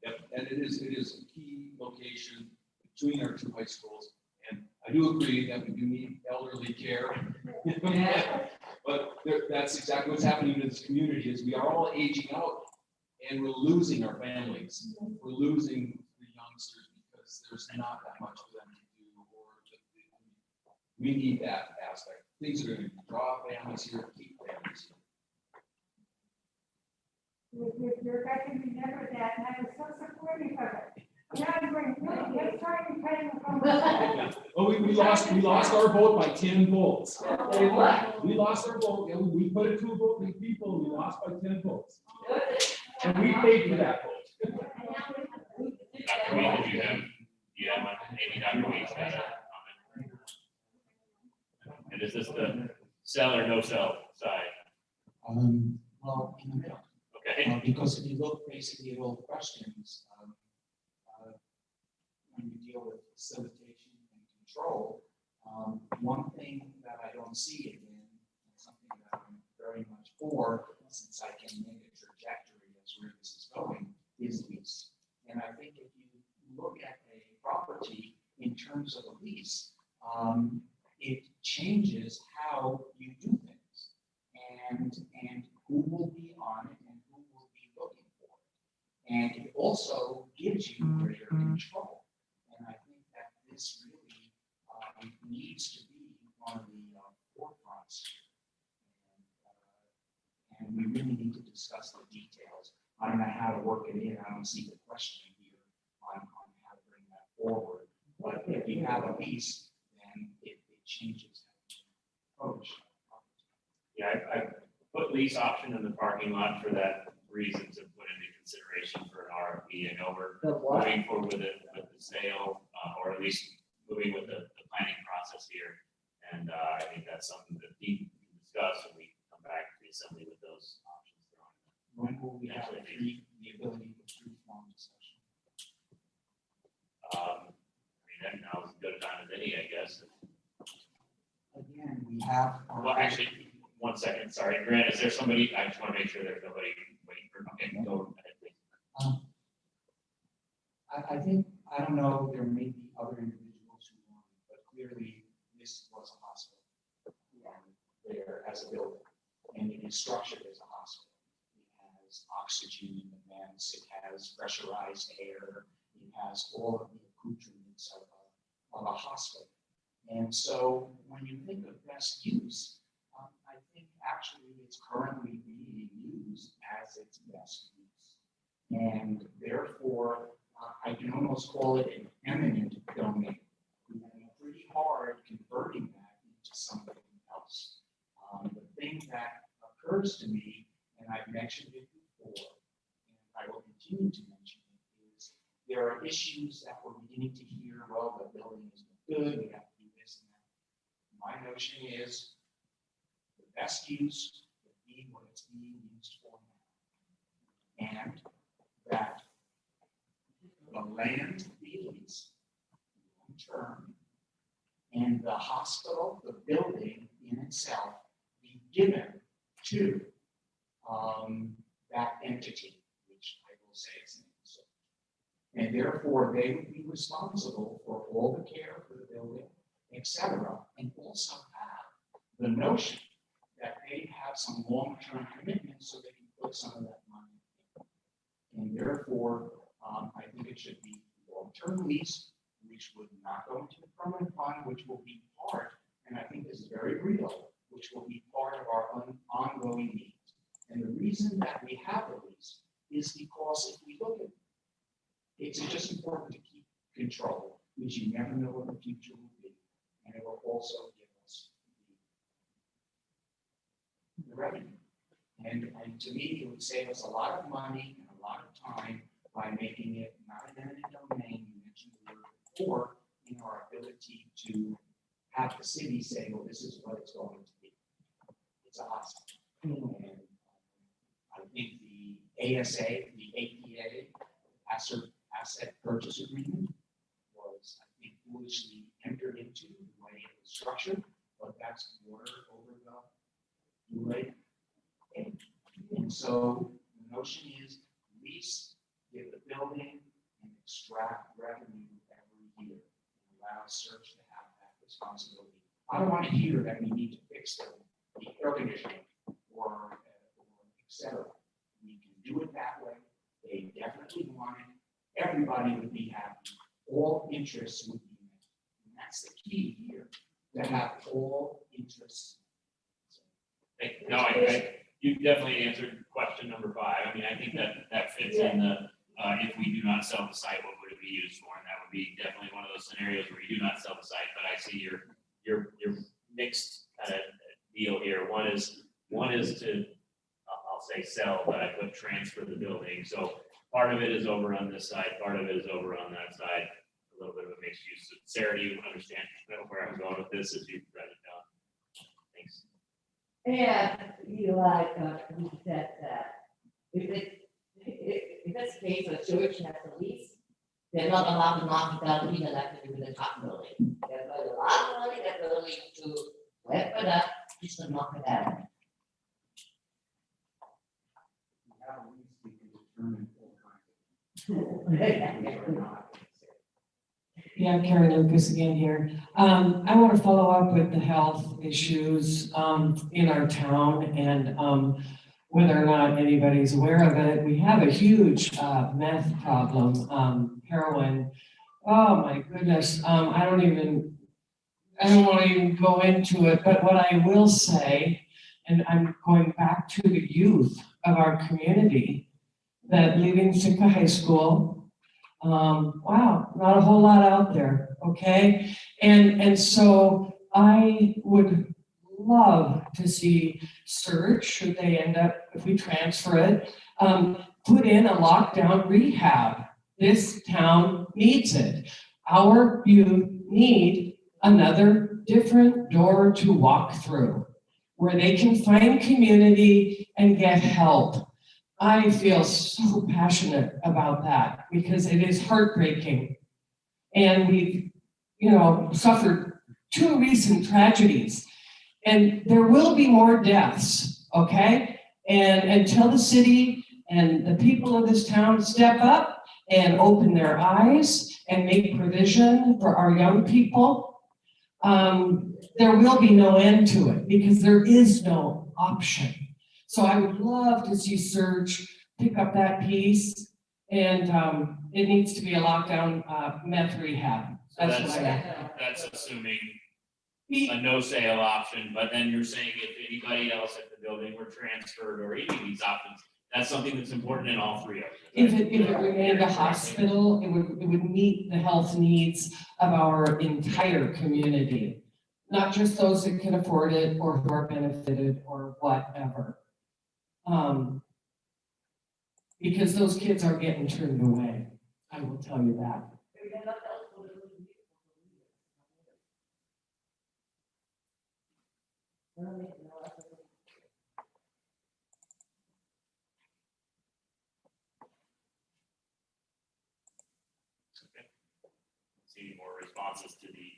Yep, and it is a key location between our 2 high schools. And I do agree that we do need elderly care. But that's exactly what's happening in this community is we are all aging out and we're losing our families. We're losing the youngsters because there's not that much for them to do. We need that aspect. Things are going to draw families here, keep families here. You're right to remember that, and I was so supportive of it. Now I'm going, no, let's try and cut him from. Oh, we lost our vote by 10 votes. We lost our vote, and we put it to a vote with people, and we lost by 10 votes. And we paid for that vote. Dr. Weed, did you have one? Maybe Dr. Weed's got a comment. And is this the sell or no sell side? Well, in the middle. Okay. Because if you look basically at all the questions, when you deal with facilitation and control, one thing that I don't see again, and something that I'm very much for, since I can make a trajectory as where this is going, is lease. And I think if you look at a property in terms of a lease, it changes how you do things and who will be on it and who will be looking for it. And it also gives you greater control. And I think that this really needs to be on the forefront. And we really need to discuss the details. I don't know how to work it in. I don't see the question here on how to bring that forward. But if you have a lease, then it changes how you approach. Yeah, I put lease option in the parking lot for that reason to put into consideration for an RFP. I know we're moving forward with the sale, or at least moving with the planning process here. And I think that's something that we can discuss when we come back to the assembly with those options. When will we have the ability to free-form discussion? I mean, that now is as good a time as any, I guess. Again, we have. Well, actually, 1 second, sorry, Grant, is there somebody, I just want to make sure there's nobody waiting for, okay, go ahead, please. I I think, I don't know, there may be other individuals who want it, but clearly this was a hospital. There as a building, and it is structured as a hospital. It has oxygen in the vents, it has pressurized air, it has all of the accoutrements of a hospital. And so when you think of best use, I think actually it's currently being used as its best use. And therefore, I can almost call it an eminent domain. We're having a pretty hard converting that into something else. The thing that occurs to me, and I've mentioned it before, and I will continue to mention it, is there are issues that we're beginning to hear, well, the building is good, we have to do this and that. My notion is the best use would be what it's being used for now. And that the land be leased long-term, and the hospital, the building in itself, be given to that entity, which I will say is so. And therefore, they would be responsible for all the care for the building, etc., and also have the notion that they have some long-term commitment so they can put some of that money in. And therefore, I think it should be long-term lease, which would not go into the permanent fund, which will be part, and I think this is very real, which will be part of our ongoing needs. And the reason that we have a lease is because if we look at it, it's just important to keep control, which you never know what the future will be. And it will also give us the revenue. And to me, it would save us a lot of money and a lot of time by making it not an eminent domain, you mentioned the word before, in our ability to have the city say, well, this is what it's going to be. It's a hospital. And I think the ASA, the APA, asset purchase agreement was, I think, foolishly entered into the way it was structured, but that's water over the blue lake. And so the notion is lease, give the building, and extract revenue every year, and allow search to have that responsibility. I don't want to hear that we need to fix the air conditioning or et cetera. We can do it that way. They definitely want it. Everybody would be happy. All interests would be met. And that's the key here, to have all interests. No, you definitely answered question number 5. I mean, I think that fits in the, if we do not sell the site, what would it be used for? And that would be definitely one of those scenarios where you do not sell the site, but I see your mixed kind of deal here. One is to, I'll say sell, but I put transfer the building. So part of it is over on this side, part of it is over on that side, a little bit of a mixed use. So Sarah, do you understand where I'm going with this as you write it down? Thanks. And you like, you said that if it's the case of church has a lease, they're not allowed to knock it down, even like to do the top building. There's a lot of money that they're willing to wrap it up, just to knock it out. Yeah, Karen Lucas again here. I want to follow up with the health issues in our town and whether or not anybody's aware of it. We have a huge meth problem, heroin. Oh my goodness, I don't want to even go into it, but what I will say, and I'm going back to the youth of our community that leaving Sitka High School, wow, not a whole lot out there, okay? And so I would love to see Surge, should they end up, if we transfer it, put in a lockdown rehab. This town needs it. Our youth need another different door to walk through where they can find community and get help. I feel so passionate about that because it is heartbreaking. And we've, suffered 2 recent tragedies and there will be more deaths, okay? And until the city and the people of this town step up and open their eyes and make provision for our young people, there will be no end to it because there is no option. So I would love to see Serge pick up that piece, and it needs to be a lockdown meth rehab. So That's what I. that's assuming a no sale option, but then you're saying if anybody else at the building were transferred or any of these options, that's something that's important in all three of them. If it remained a hospital, it would meet the health needs of our entire community, not just those that can afford it or who are benefited or whatever. Because those kids are getting turned away, I will tell you that. See more responses to the,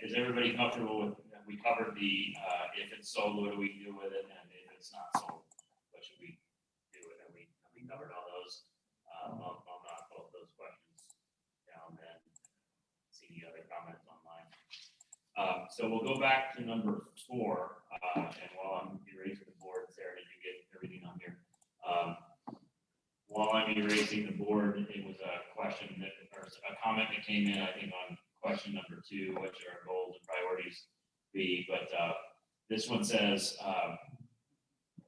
is everybody comfortable with, we covered the, if it's sold, what do we do with it, and if it's not sold, what should we do with it? We covered all those. I'll knock both those questions down then. See the other comments online. So we'll go back to number 4, and while I'm erasing the board, Sarah, did you get everything on here? While I'm erasing the board, it was a question that, or a comment that came in, I think, on question number 2, what should our goals and priorities be? But this one says,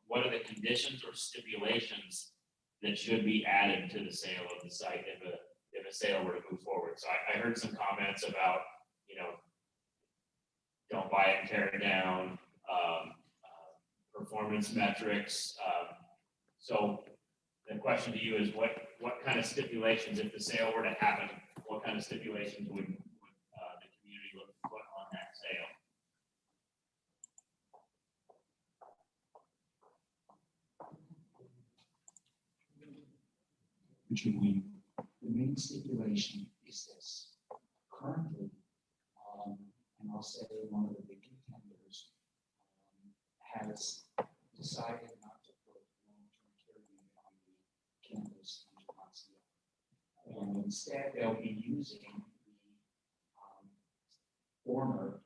what are the conditions or stipulations that should be added to the sale of the site if a sale were to move forward? So I heard some comments about, don't buy it and tear it down, performance metrics. So the question to you is what kind of stipulations, if the sale were to happen, what kind of stipulations would the community look to put on that sale? Richard Wayne, the main stipulation is this. Currently, and I'll say one of the big contenders has decided not to put long-term care unit on the campus in Montreal. And instead, they'll be using the former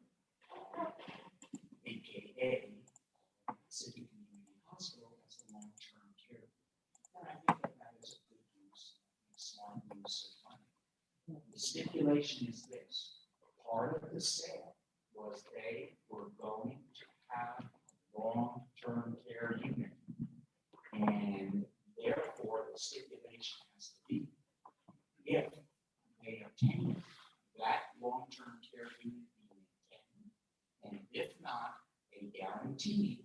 AKA City Community Hospital as the long-term care. And I think that is a good use, smart use of money. The stipulation is this. Part of the sale was they were going to have a long-term care unit. And therefore, the stipulation has to be, if they obtain that long-term care unit being maintained, and if not, a guarantee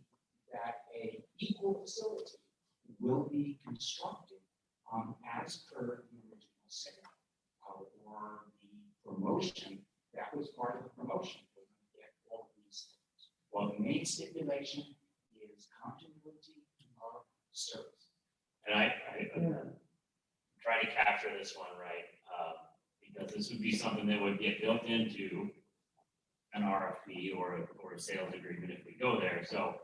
that a equal facility will be constructed as per the original sale or the promotion. That was part of the promotion. We're going to get all of these things. Well, the main stipulation is continuity of service. And I try to capture this one right, because this would be something that would get built into an RFP or a sales agreement if we go there. So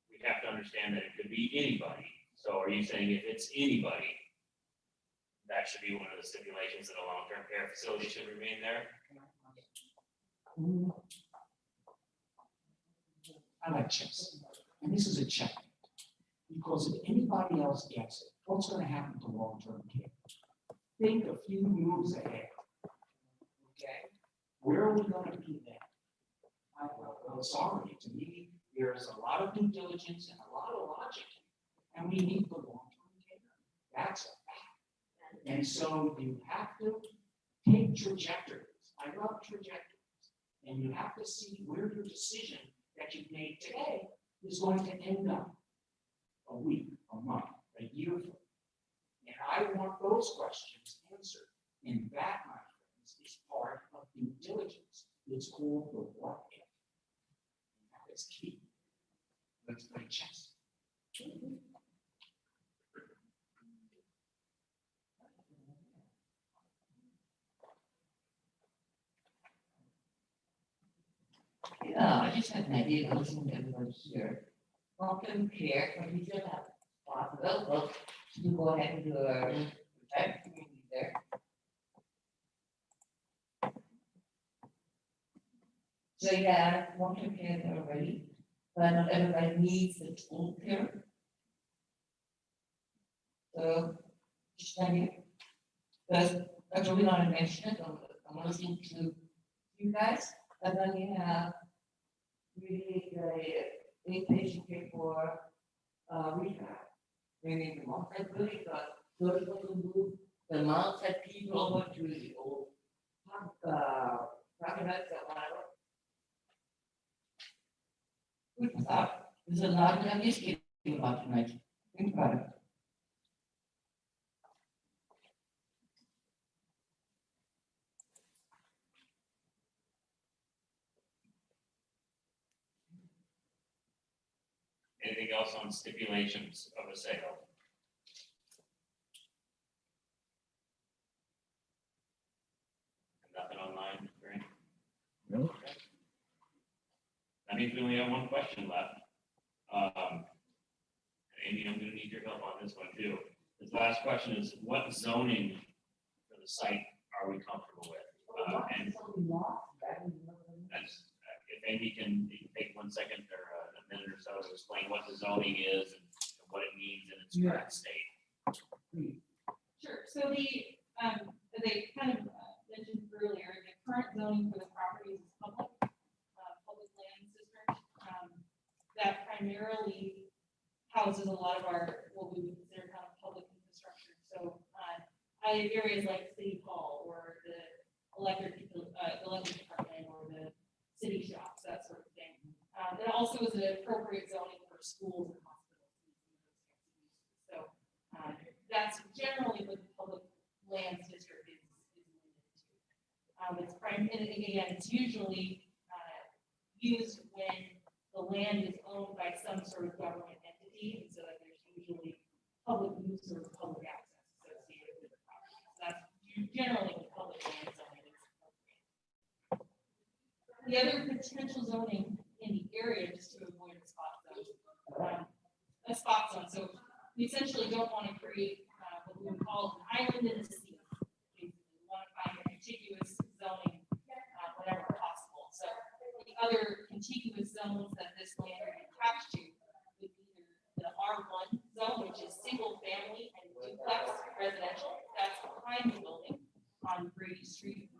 we have to understand that it could be anybody. So are you saying if it's anybody, that should be one of the stipulations that a long-term care facility should remain there? I like chess. And this is a check. Because if anybody else gets it, what's going to happen to long-term care? Think a few moves ahead. Okay? Where are we going to be then? I'm sorry. To me, there's a lot of due diligence and a lot of logic. And we need the long-term care. That's a fact. And so you have to take trajectories. I love trajectories. And you have to see where your decision that you've made today is going to end up a week, a month, a year from now. And I want those questions answered. And that, my friends, is part of due diligence. It's called the what if. And that is key. Let's play chess. Yeah, I just had an idea of listening to everybody here. Long-term care, but we still have lots of well, you go ahead and do a retirement community there. So yeah, long-term care there already, but not everybody needs the tool care. So, just tell you, but that's really not mentioned, I'm listening to you guys, and then you have really the inpatient care for, rehab. Maybe the month that really got, those people move, the amount that people over to the old, private health care, whatever. Good thought, there's a lot that I'm just kidding about tonight, think about it. Anything else on stipulations of a sale? Nothing online, right? No. That means we only have one question left. Amy, I'm gonna need your help on this one too. This last question is, what zoning for the site are we comfortable with? And that's, if Amy can take 1 second or a minute or so to explain what the zoning is and what it means in its current state. Sure, so the, as I kind of mentioned earlier, the current zoning for the properties is public lands district. That primarily houses a lot of our, what we would consider kind of public infrastructure. So, areas like City Hall or the electric department or the city shops, that sort of thing. It also is an appropriate zoning for schools and hospitals. So, that's generally what the public lands district is limited to. It's and again, it's usually used when the land is owned by some sort of government entity, and so that there's usually public use or public access associated with the property. So that's generally what public land zoning is. The other potential zoning in the area, just to avoid a spot zone. So we essentially don't want to create what we would call an island in the sea. We want to find a contiguous zoning whenever possible. So the other contiguous zones that this land would be attached to would be either the R1 zone, which is single family and duplex residential. That's behind the building on Brady Street.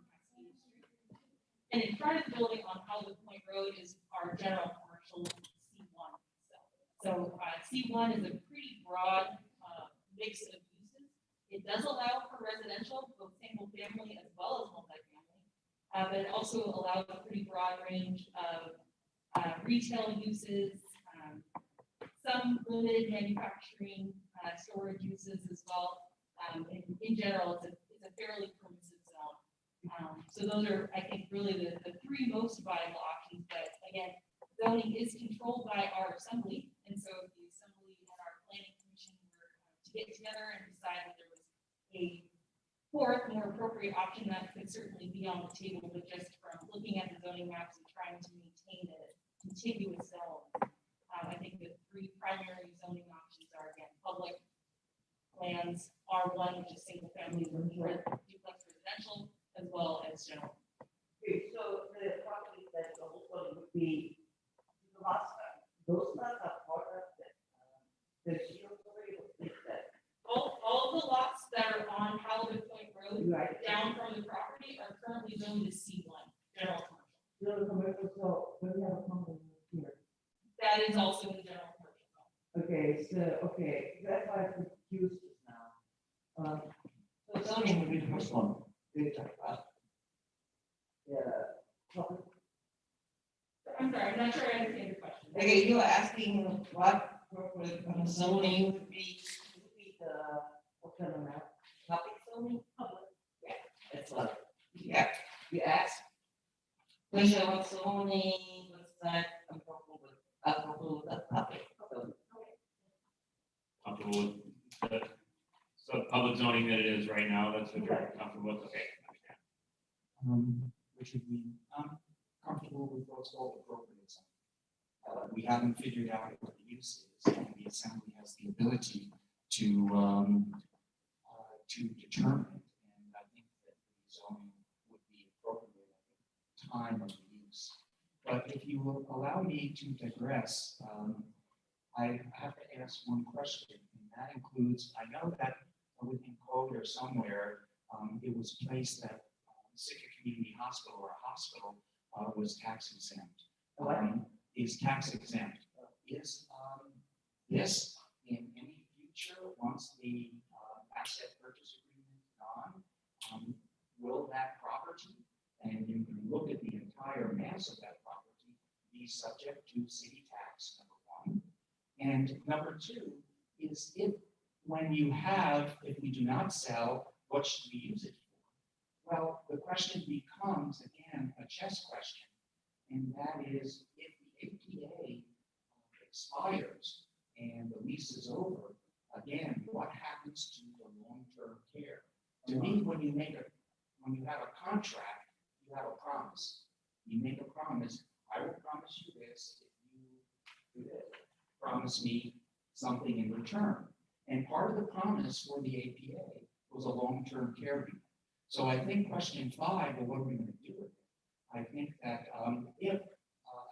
And in front of the building on Hollywood Point Road is our general commercial C1. So C1 is a pretty broad mix of uses. It does allow for residential, both single family as well as multifamily, but it also allows a pretty broad range of retail uses, some limited manufacturing, storage uses as well. In general, it's a fairly permissive zone. So those are, I think, really the three most viable options. But again, zoning is controlled by our assembly, and so if the assembly and our planning commission were to get together and decide that there was a fourth, more appropriate option, that could certainly be on the table. But just from looking at the zoning maps and trying to maintain a contiguous zone, I think the three primary zoning options are, again, public lands, R1, which is single family, duplex residential, as well as general. Okay, so the property that also would be the lots, those lots are part of the shield area of that. All of the lots that are on Hollywood Point Road, Right. down from the property, are currently zoned as C1, general commercial. General commercial, so we have a problem here. That is also in general commercial. Okay, so, that's why I'm confused now. So zoning would be the first one. We talked about. Yeah. I'm sorry, I'm not sure I understand your question. Okay, you were asking what zoning would be the, what kind of map? Public zoning? Public. Yeah, that's what, yeah, you asked. Question what zoning, what's that, I'm comfortable with the public. Comfortable with that? So public zoning that it is right now, that's what you're comfortable with? Okay, understand. Richard, I'm comfortable with what's called appropriate zoning. We haven't figured out what the use is, and the assembly has the ability to determine it. And I think that zoning would be appropriate at the time of the use. But if you will allow me to digress, I have to ask one question, and that includes, I know that within code or somewhere, it was placed that Sitka Community Hospital or a hospital was tax exempt. Is tax exempt. Is this in any future, once the asset purchase agreement is gone, will that property, and you can look at the entire mass of that property, be subject to city tax, number one? And number two is when if we do not sell, what should we use it for? Well, the question becomes, again, a chess question, and that is, if the APA expires and the lease is over, again, what happens to the long-term care? To me, when you have a contract, you have a promise. You make a promise, I will promise you this if you promise me something in return. And part of the promise for the APA was a long-term care agreement. So I think question 5, well, what are we going to do with it? I think that if,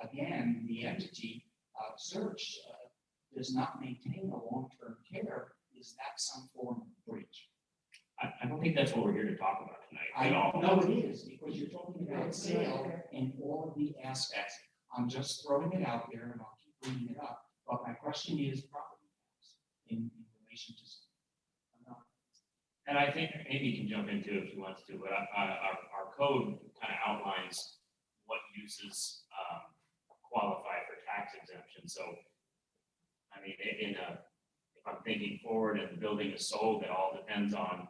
again, the entity search does not maintain a long-term care, is that some form of breach? I don't think that's what we're here to talk about tonight. I don't know it is, because you're talking about sale and all of the aspects. I'm just throwing it out there, and I'll keep bringing it up. But my question is property tax in relation to something. And I think Amy can jump into it if she wants to, but our code kind of outlines what uses qualify for tax exemption. So, I mean, if I'm thinking forward and the building is sold, it all depends on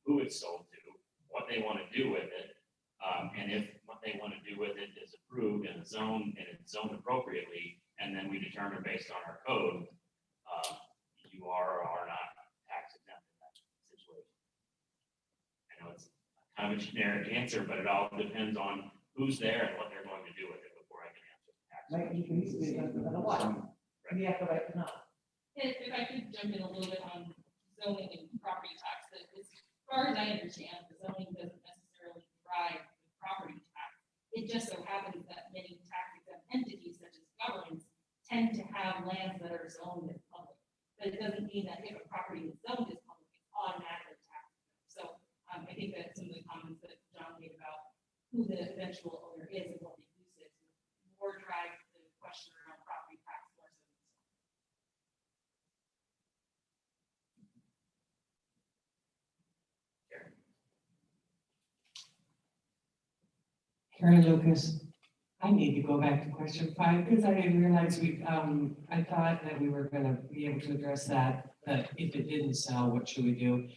who it's sold to, what they want to do with it, and if what they want to do with it is approved and it's zoned appropriately, and then we determine based on our code, you are or are not tax exempt in that situation. I know it's kind of a generic answer, but it all depends on who's there and what they're going to do with it before I can answer the tax. Might be easy, but what? We have the right to know. If I could jump in a little bit on zoning and property tax, that as far as I understand, the zoning doesn't necessarily drive the property tax. It just so happens that many tax exempt entities such as governments tend to have lands that are zoned as public. But it doesn't mean that if a property is zoned as public, it's automatically tax exempt. So I think that some of the comments that John made about who the eventual owner is and what the use is more drive the question around property tax more so than zoning. Karen Lucas, I need to go back to question 5 because I didn't realize I thought that we were going to be able to address that if it didn't sell, what should we do?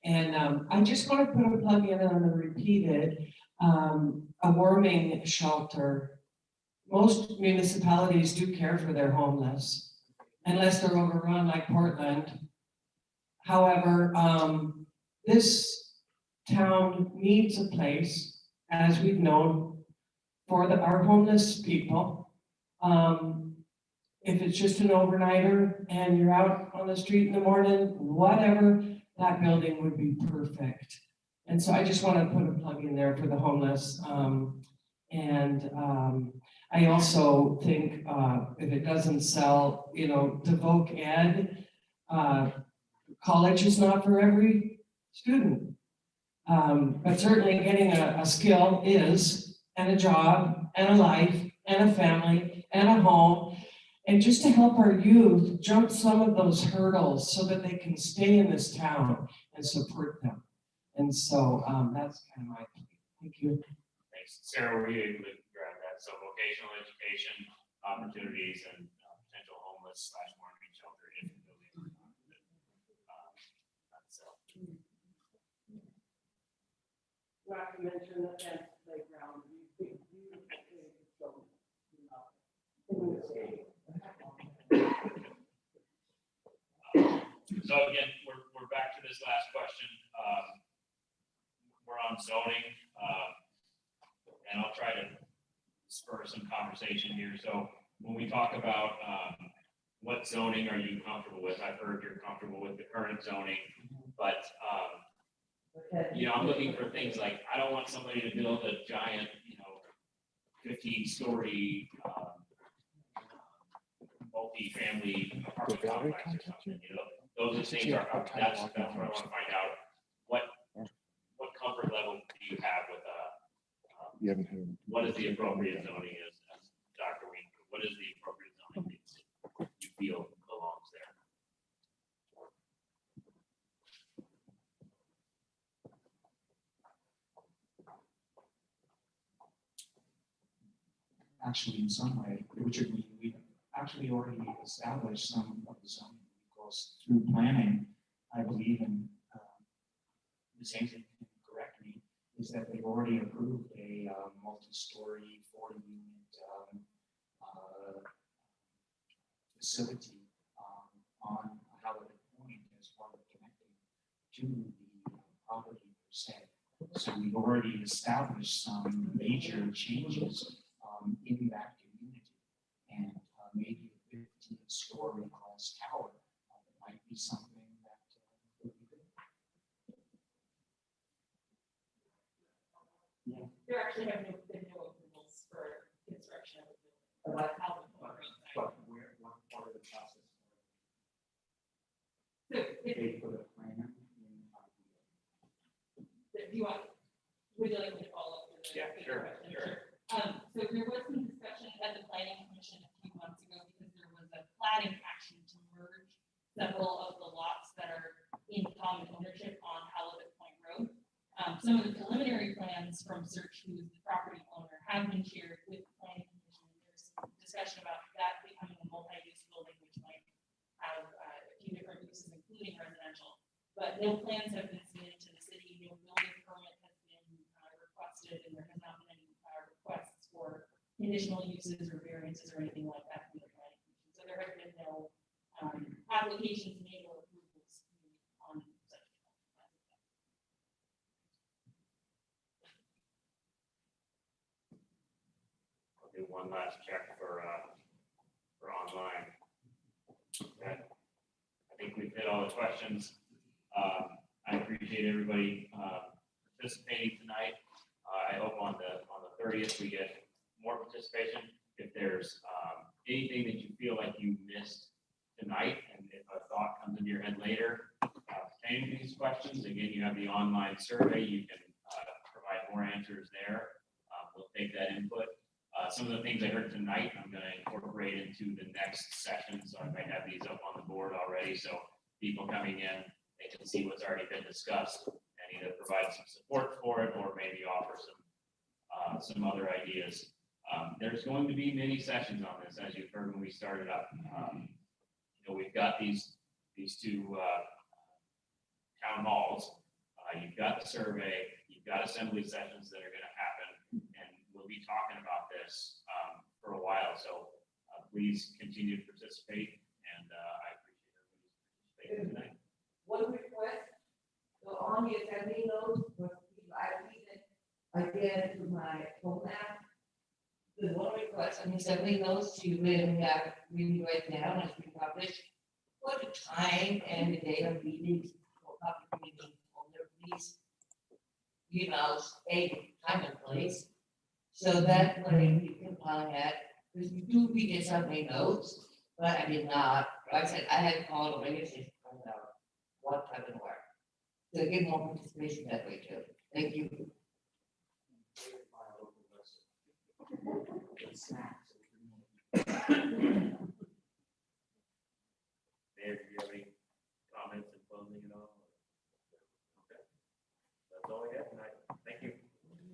And I just want to put a plug in on the repeated, a warming shelter. Most municipalities do care for their homeless, unless they're overrun like Portland. However, this town needs a place, as we've known, for our homeless people. If it's just an overnighter and you're out on the street in the morning, whatever, that building would be perfect. And so I just want to put a plug in there for the homeless. I also think if it doesn't sell, to voc ed, college is not for every student. But certainly getting a skill is, and a job, and a life, and a family, and a home, and just to help our youth jump some of those hurdles so that they can stay in this town and support them. And so that's kind of my point. Thank you. Thanks. Sarah, were you able to grab that? So vocational education opportunities and potential homeless / warming shelter if the building is not Not to mention the fence playground. So again, we're back to this last question. We're on zoning, and I'll try to spur some conversation here. So when we talk about what zoning are you comfortable with? I've heard you're comfortable with the current zoning, but, I'm looking for things like, I don't want somebody to build a giant, 15-story, multi-family apartment complex or something, those are things that's what I want to find out. What comfort level do you have with, You haven't had. what is the appropriate zoning is, Dr. Wink, what is the appropriate zoning that you feel belongs there? Actually, in some way, Richard, we've actually already established some of the zoning because through planning, I believe in, the same thing, you can correct me, is that they've already approved a multi-story, 40-unit facility on Howard Point as part of connecting to the property per se. So we've already established some major changes in that community. And maybe a 15-story glass tower might be something that would be good. Yeah. There actually have been no approvals for construction of the building. How the But where, what part of the process? So They put a plan in. if you want, would you like me to follow up? With the- Yeah, with the sure, question? sure. So there was some discussion at the planning commission a few months ago because there was a plating action to merge several of the lots that are in common ownership on Halibut Point Road. Some of the preliminary plans from Search, who is the property owner, have been shared with the planning commission. There's some discussion about that becoming a multi-use building, which might have a few different uses, including residential. But no plans have been submitted to the city, no building permit has been requested, and there has not been any requests for conditional uses or variances or anything like that from the planning commission. So there have been no applications made or approvals on such. I'll do one last check for online. Okay. I think we've hit all the questions. I appreciate everybody participating tonight. I hope on the 30th we get more participation. If there's anything that you feel like you missed tonight, and if a thought comes into your head later, pertaining to these questions, again, you have the online survey. You can provide more answers there. We'll take that input. Some of the things I heard tonight, I'm going to incorporate into the next session. So I might have these up on the board already. So people coming in, they can see what's already been discussed and either provide some support for it or maybe offer some other ideas. There's going to be many sessions on this, as you've heard when we started up. We've got these two town halls. You've got the survey, you've got assembly sessions that are going to happen, and we'll be talking about this for a while. So please continue to participate, and I appreciate everybody's participating tonight. One request, so on the assembly notes, I read it again to my phone app. The one request on the assembly notes to really write down as we publish, what the time and the date of meetings for public meetings on there, please. A time and place, so that when you can find that, because we do read the assembly notes, but I did not, like I said, I had called already to find out what type of work. So get more participation that way too. Thank you. Snack.